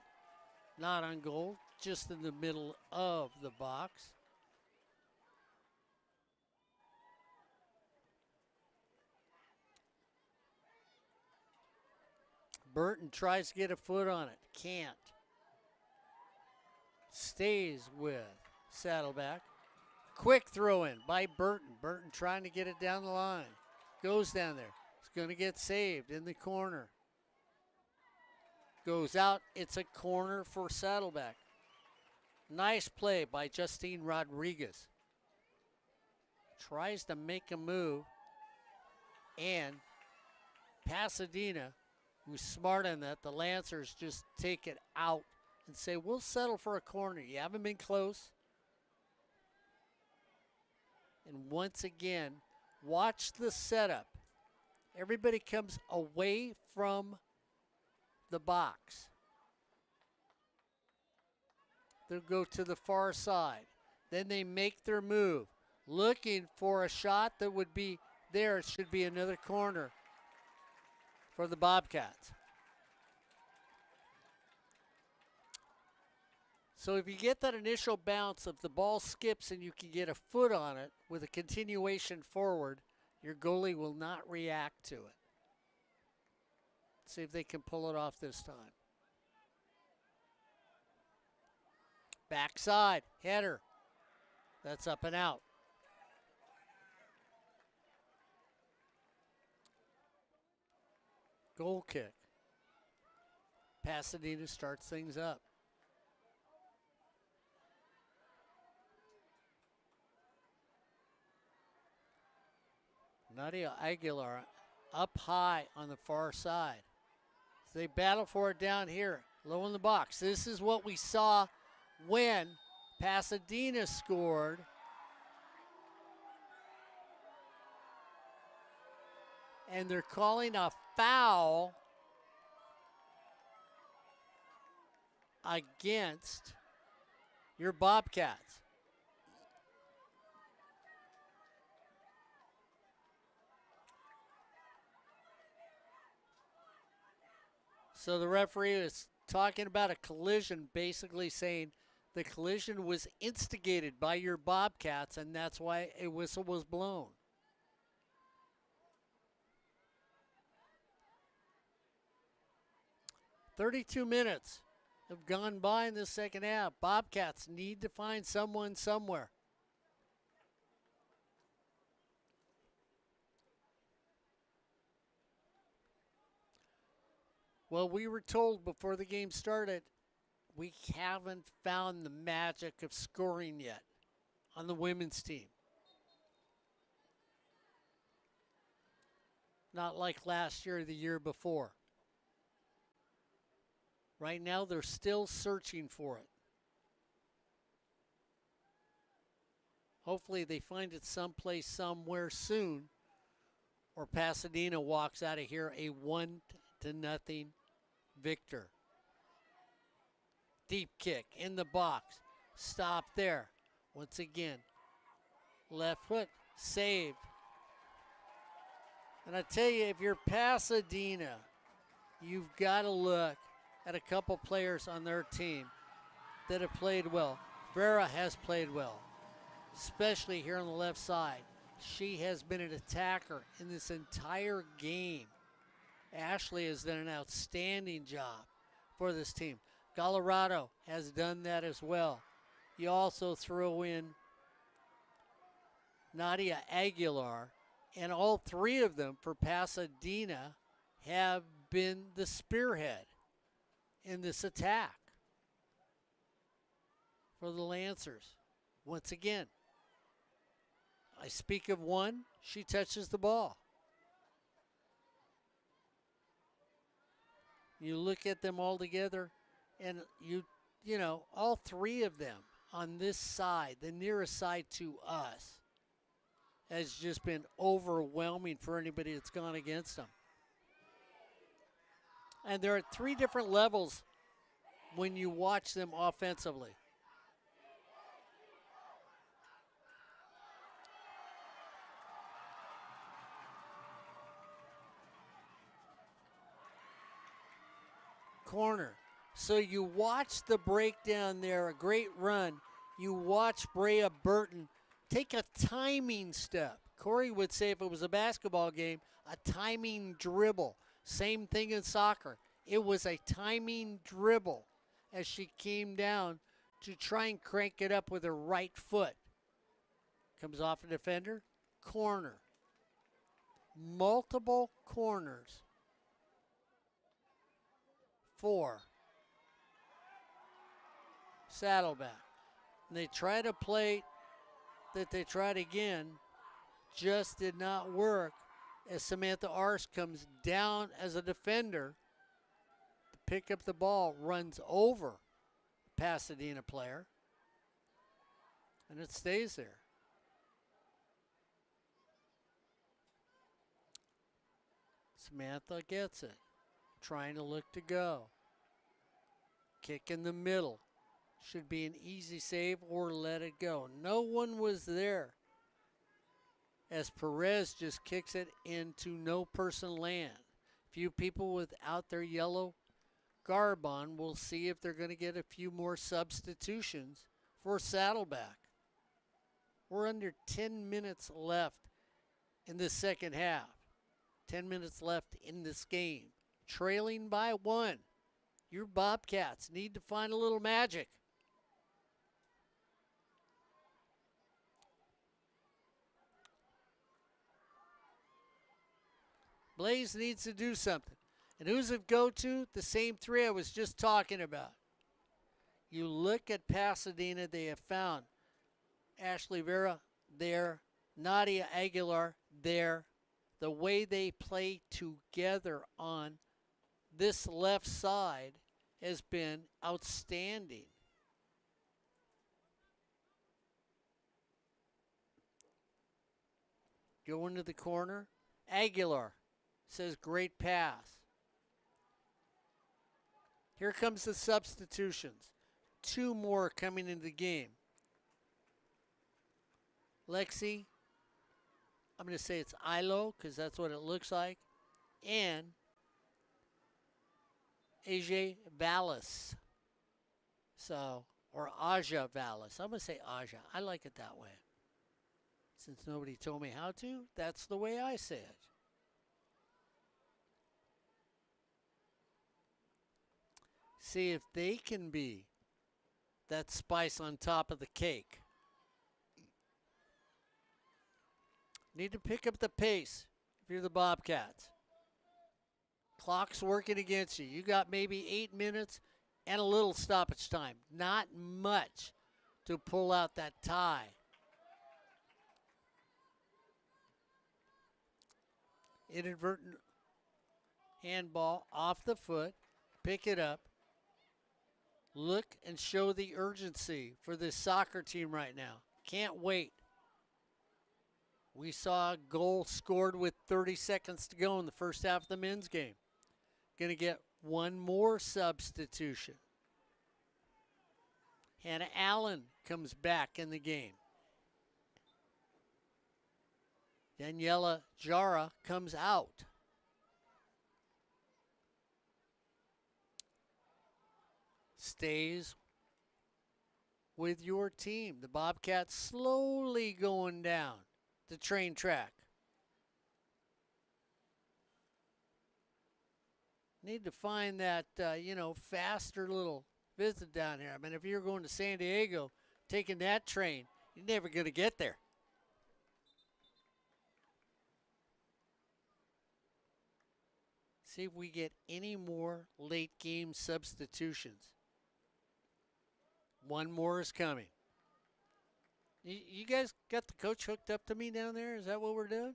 Not on goal, just in the middle of the box. Burton tries to get a foot on it. Can't. Stays with Saddleback. Quick throw in by Burton. Burton trying to get it down the line. Goes down there. It's going to get saved in the corner. Goes out. It's a corner for Saddleback. Nice play by Justine Rodriguez. Tries to make a move. And Pasadena, who's smart on that, the Lancers just take it out and say, we'll settle for a corner. You haven't been close. And once again, watch the setup. Everybody comes away from the box. They'll go to the far side. Then they make their move, looking for a shot that would be there. It should be another corner for the Bobcats. So if you get that initial bounce, if the ball skips and you can get a foot on it with a continuation forward, your goalie will not react to it. See if they can pull it off this time. Backside, header. That's up and out. Goal kick. Pasadena starts things up. Nadia Aguilar up high on the far side. So they battle for it down here, low in the box. This is what we saw when Pasadena scored. And they're calling a foul against your Bobcats. So the referee is talking about a collision, basically saying the collision was instigated by your Bobcats, and that's why a whistle was blown. "32 minutes have gone by in the second half. Bobcats need to find someone somewhere. Well, we were told before the game started, we haven't found the magic of scoring yet on the women's team. Not like last year or the year before. Right now, they're still searching for it. Hopefully, they find it someplace, somewhere soon, or Pasadena walks out of here a 1-0 victor. Deep kick in the box. Stop there. Once again, left foot saved. And I tell you, if you're Pasadena, you've got to look at a couple players on their team that have played well. Vera has played well, especially here on the left side. She has been an attacker in this entire game. Ashley has done an outstanding job for this team. Colorado has done that as well. You also throw in Nadia Aguilar, and all three of them for Pasadena have been the spearhead in this attack for the Lancers. Once again, I speak of one, she touches the ball. You look at them all together, and you know, all three of them on this side, the nearest side to us, has just been overwhelming for anybody that's gone against them. And they're at three different levels when you watch them offensively. Corner. So you watch the breakdown there, a great run. You watch Brea Burton take a timing step. Corey would say if it was a basketball game, a timing dribble. Same thing in soccer. It was a timing dribble as she came down to try and crank it up with her right foot. Comes off a defender, corner. Multiple corners. 4. Saddleback. And they try to play that they tried again, just did not work as Samantha Arce comes down as a defender to pick up the ball, runs over the Pasadena player, and it stays there. Samantha gets it, trying to look to go. Kick in the middle. Should be an easy save or let it go. No one was there as Perez just kicks it into no person land. Few people without their yellow garb on. We'll see if they're going to get a few more substitutions for Saddleback. We're under 10 minutes left in the second half. 10 minutes left in this game. Trailing by 1. Your Bobcats need to find a little magic. Blaze needs to do something. And who's it go to? The same three I was just talking about. You look at Pasadena, they have found Ashley Vera there, Nadia Aguilar there. The way they play together on this left side has been outstanding. Going to the corner. Aguilar says great pass. Here comes the substitutions. 2 more coming into the game. Lexi, I'm going to say it's Ilo because that's what it looks like. And AJ Vallis. So, or Aja Vallis. I'm going to say Aja. I like it that way. Since nobody told me how to, that's the way I say it. See if they can be that spice on top of the cake. Need to pick up the pace if you're the Bobcats. Clock's working against you. You got maybe 8 minutes and a little stoppage time. Not much to pull out that tie. Inadvertent handball off the foot. Pick it up. Look and show the urgency for this soccer team right now. Can't wait. We saw a goal scored with 30 seconds to go in the first half of the men's game. Going to get one more substitution. Hannah Allen comes back in the game. Daniela Jara comes out. Stays with your team. The Bobcats slowly going down the train track. Need to find that, faster little visit down here. I mean, if you're going to San Diego, taking that train, you're never going to get there. See if we get any more late game substitutions. One more is coming. You guys got the coach hooked up to me down there? Is that what we're doing?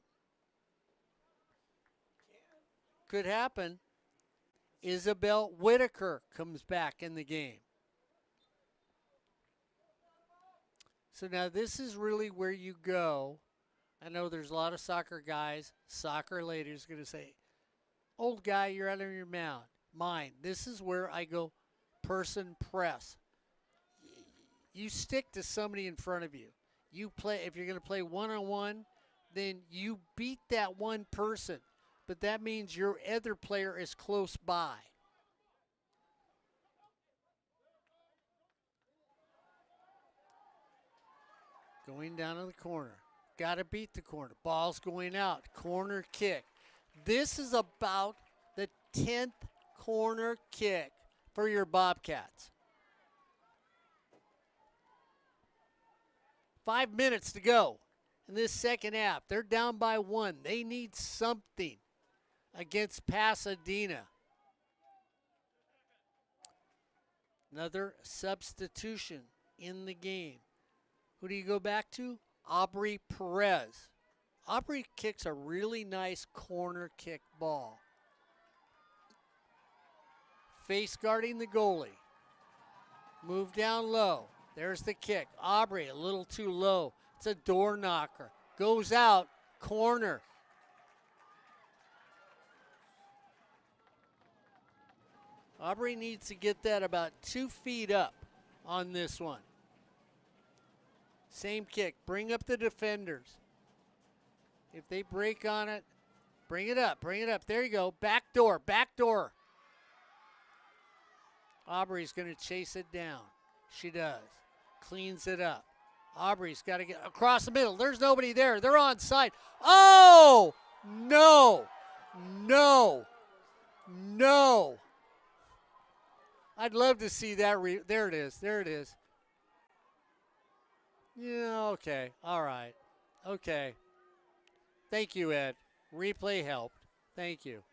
Could happen. Isabel Whitaker comes back in the game. So now this is really where you go. I know there's a lot of soccer guys, soccer ladies going to say, old guy, you're out of your mind. This is where I go person press. You stick to somebody in front of you. You play, if you're going to play one-on-one, then you beat that one person. But that means your other player is close by. Going down to the corner. Got to beat the corner. Ball's going out. Corner kick. This is about the 10th corner kick for your Bobcats. 5 minutes to go in this second half. They're down by 1. They need something against Pasadena. Another substitution in the game. Who do you go back to? Aubrey Perez. Aubrey kicks a really nice corner kick ball. Face guarding the goalie. Move down low. There's the kick. Aubrey a little too low. It's a door knocker. Goes out. Corner. Aubrey needs to get that about 2 feet up on this one. Same kick. Bring up the defenders. If they break on it, bring it up. Bring it up. There you go. Back door. Back door. Aubrey's going to chase it down. She does. Cleans it up. Aubrey's got to get across the middle. There's nobody there. They're onside. Oh! No! No! No! I'd love to see that. There it is. There it is. Yeah, okay. All right. Okay. Thank you, Ed. Replay helped. Thank you.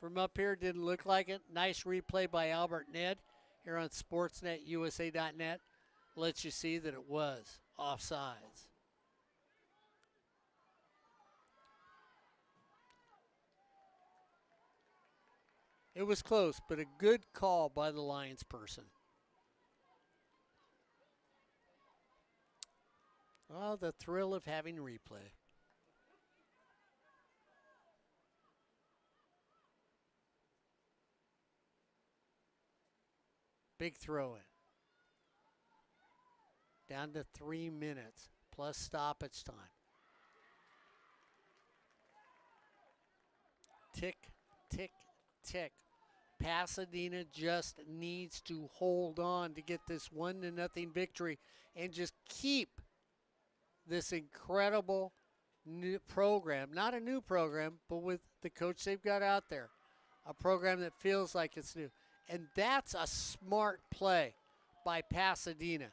From up here, didn't look like it. Nice replay by Albert Ned here on SportsNetUSA.net. Lets you see that it was offsides. It was close, but a good call by the Lions person. Oh, the thrill of having replay. Big throw in. Down to 3 minutes plus stoppage time. Tick, tick, tick. Pasadena just needs to hold on to get this 1-0 victory and just keep this incredible new program. Not a new program, but with the coach they've got out there. A program that feels like it's new. And that's a smart play by Pasadena.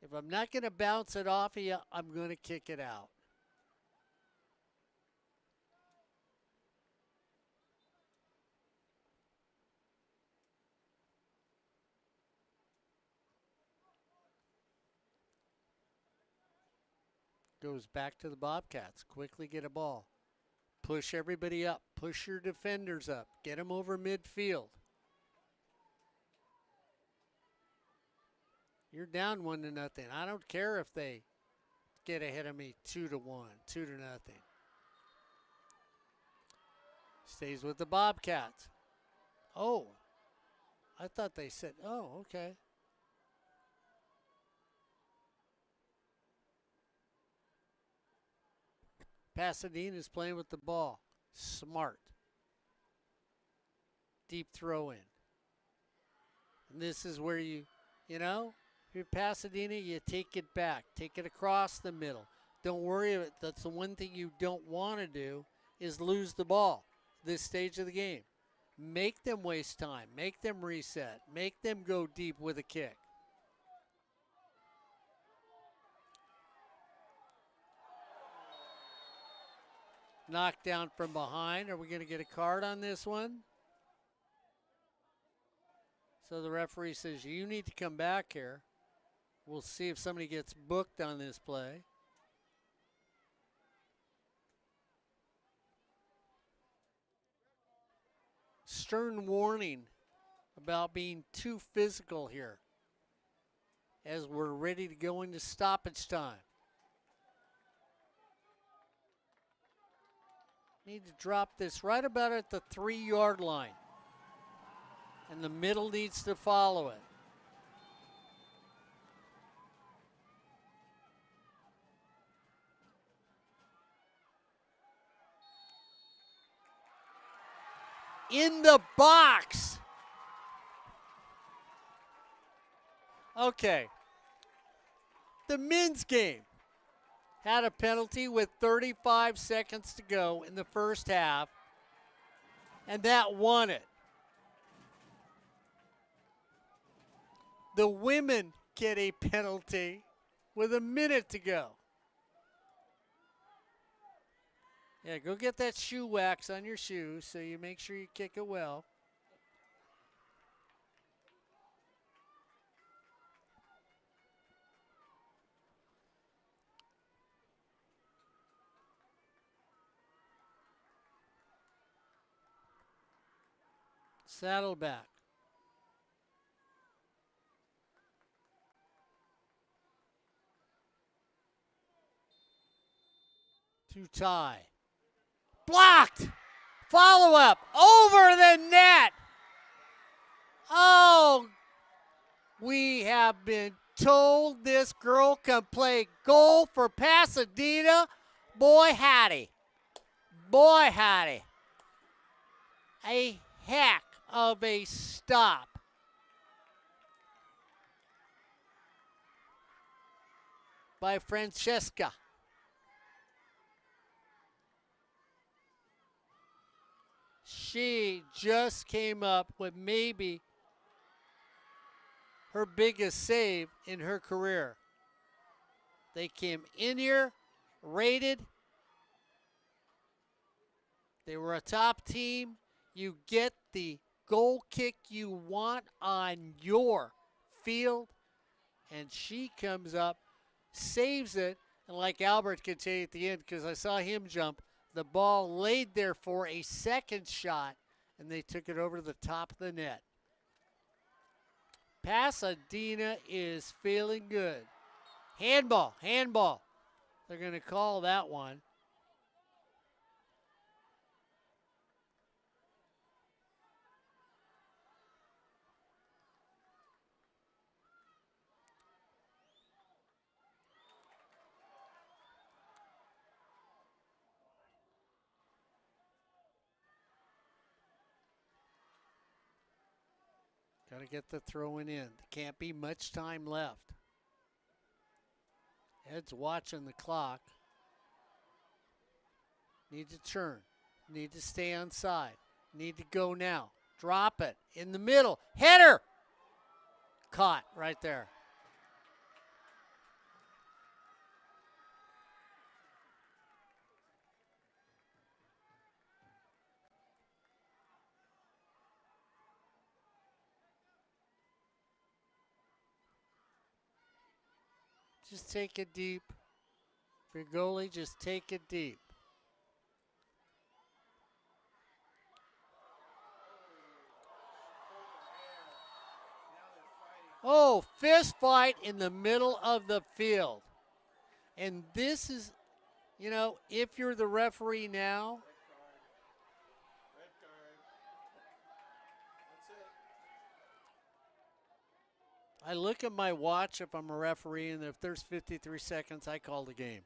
If I'm not going to bounce it off of you, I'm going to kick it out. Goes back to the Bobcats. Quickly get a ball. Push everybody up. Push your defenders up. Get them over midfield. You're down 1-0. I don't care if they get ahead of me 2-1, 2-0. Stays with the Bobcats. Oh, I thought they said, oh, okay. Pasadena's playing with the ball. Smart. Deep throw in. And this is where you know, if you're Pasadena, you take it back. Take it across the middle. Don't worry about it. That's the one thing you don't want to do is lose the ball this stage of the game. Make them waste time. Make them reset. Make them go deep with a kick. Knocked down from behind. Are we going to get a card on this one? So the referee says, you need to come back here. We'll see if somebody gets booked on this play. Stern warning about being too physical here as we're ready to go into stoppage time. Need to drop this right about at the 3-yard line. And the middle needs to follow it. In the box. Okay. The men's game had a penalty with 35 seconds to go in the first half, and that won it. The women get a penalty with a minute to go. Yeah, go get that shoe wax on your shoes so you make sure you kick it well. Saddleback. To tie. Blocked. Follow up. Over the net. Oh, we have been told this girl can play goal for Pasadena. Boy, howdy. Boy, howdy. A heck of a stop. By Francesca. She just came up with maybe her biggest save in her career. They came in here, rated. They were a top team. You get the goal kick you want on your field. And she comes up, saves it. And like Albert could tell you at the end, because I saw him jump, the ball laid there for a second shot, and they took it over to the top of the net. Pasadena is feeling good. Handball, handball. They're going to call that one. Got to get the throw-in in. Can't be much time left. Ed's watching the clock. Need to turn. Need to stay on side. Need to go now. Drop it in the middle. Header! Caught right there. Just take it deep. For your goalie, just take it deep. Oh, fist fight in the middle of the field. And this is, you know, if you're the referee now. Red card. That's it. I look at my watch if I'm a referee, and if there's 53 seconds, I call the game.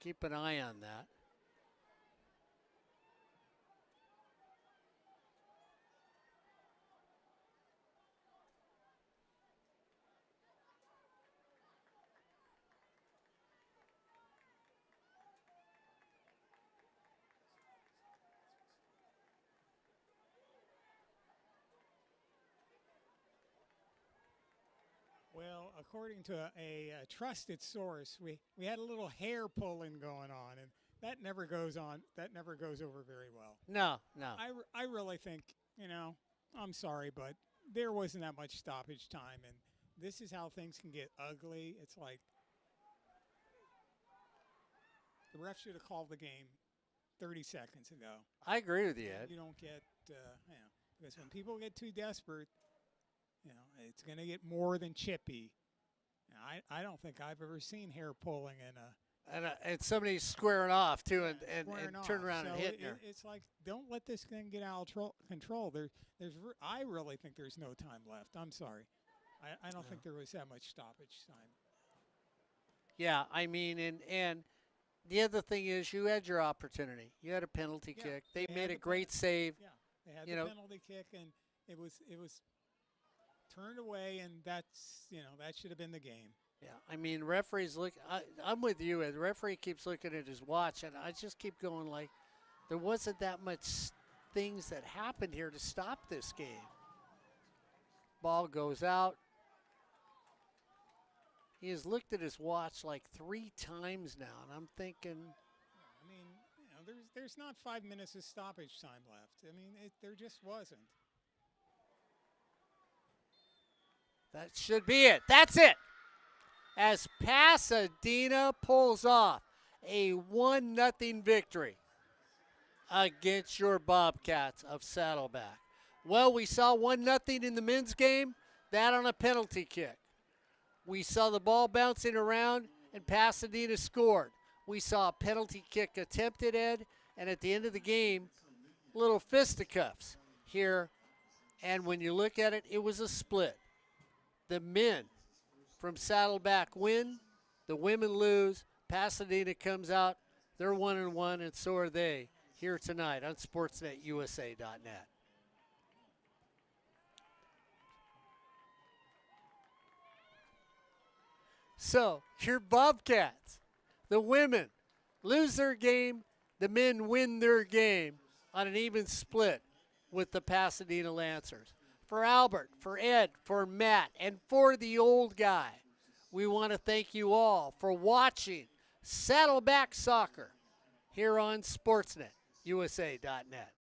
Keep an eye on that. Well, according to a trusted source, we had a little hair pulling going on, and that never goes on. That never goes over very well. No, no. I really think, you know, I'm sorry, but there wasn't that much stoppage time, and this is how things can get ugly. It's like the ref should have called the game 30 seconds ago. I agree with you, Ed. You don't get, you know, because when people get too desperate, you know, it's going to get more than chippy. I don't think I've ever seen hair pulling in a And somebody squaring off, too, and turn around and so hitting her. It's like, don't let this thing get out of control. I really think there's no time left. I'm sorry. I don't think there was that much stoppage time. Yeah, I mean, and the other thing is you had your opportunity. You had a penalty kick. They made a great save. Yeah, they had the penalty kick, and it was turned away, and that's, you know, that should have been the game. Yeah, I mean, referees look. I'm with you. The referee keeps looking at his watch, and I just keep going like, there wasn't that much things that happened here to stop this game. Ball goes out. He has looked at his watch like 3 times now, and I'm thinking. I mean, you know, there's not 5 minutes of stoppage time left. I mean, there just wasn't. That should be it. That's it. As Pasadena pulls off a 1-0 victory against your Bobcats of Saddleback. Well, we saw 1-0 in the men's game, that on a penalty kick. We saw the ball bouncing around, and Pasadena scored. We saw a penalty kick attempted, Ed, and at the end of the game, little fisticuffs here. And when you look at it, it was a split. The men from Saddleback win, the women lose. Pasadena comes out, they're 1-1, and so are they here tonight on SportsNetUSA.net. So, your Bobcats, the women lose their game, the men win their game on an even split with the Pasadena Lancers. For Albert, for Ed, for Matt, and for the old guy, we want to thank you all for watching Saddleback Soccer here on SportsNetUSA.net.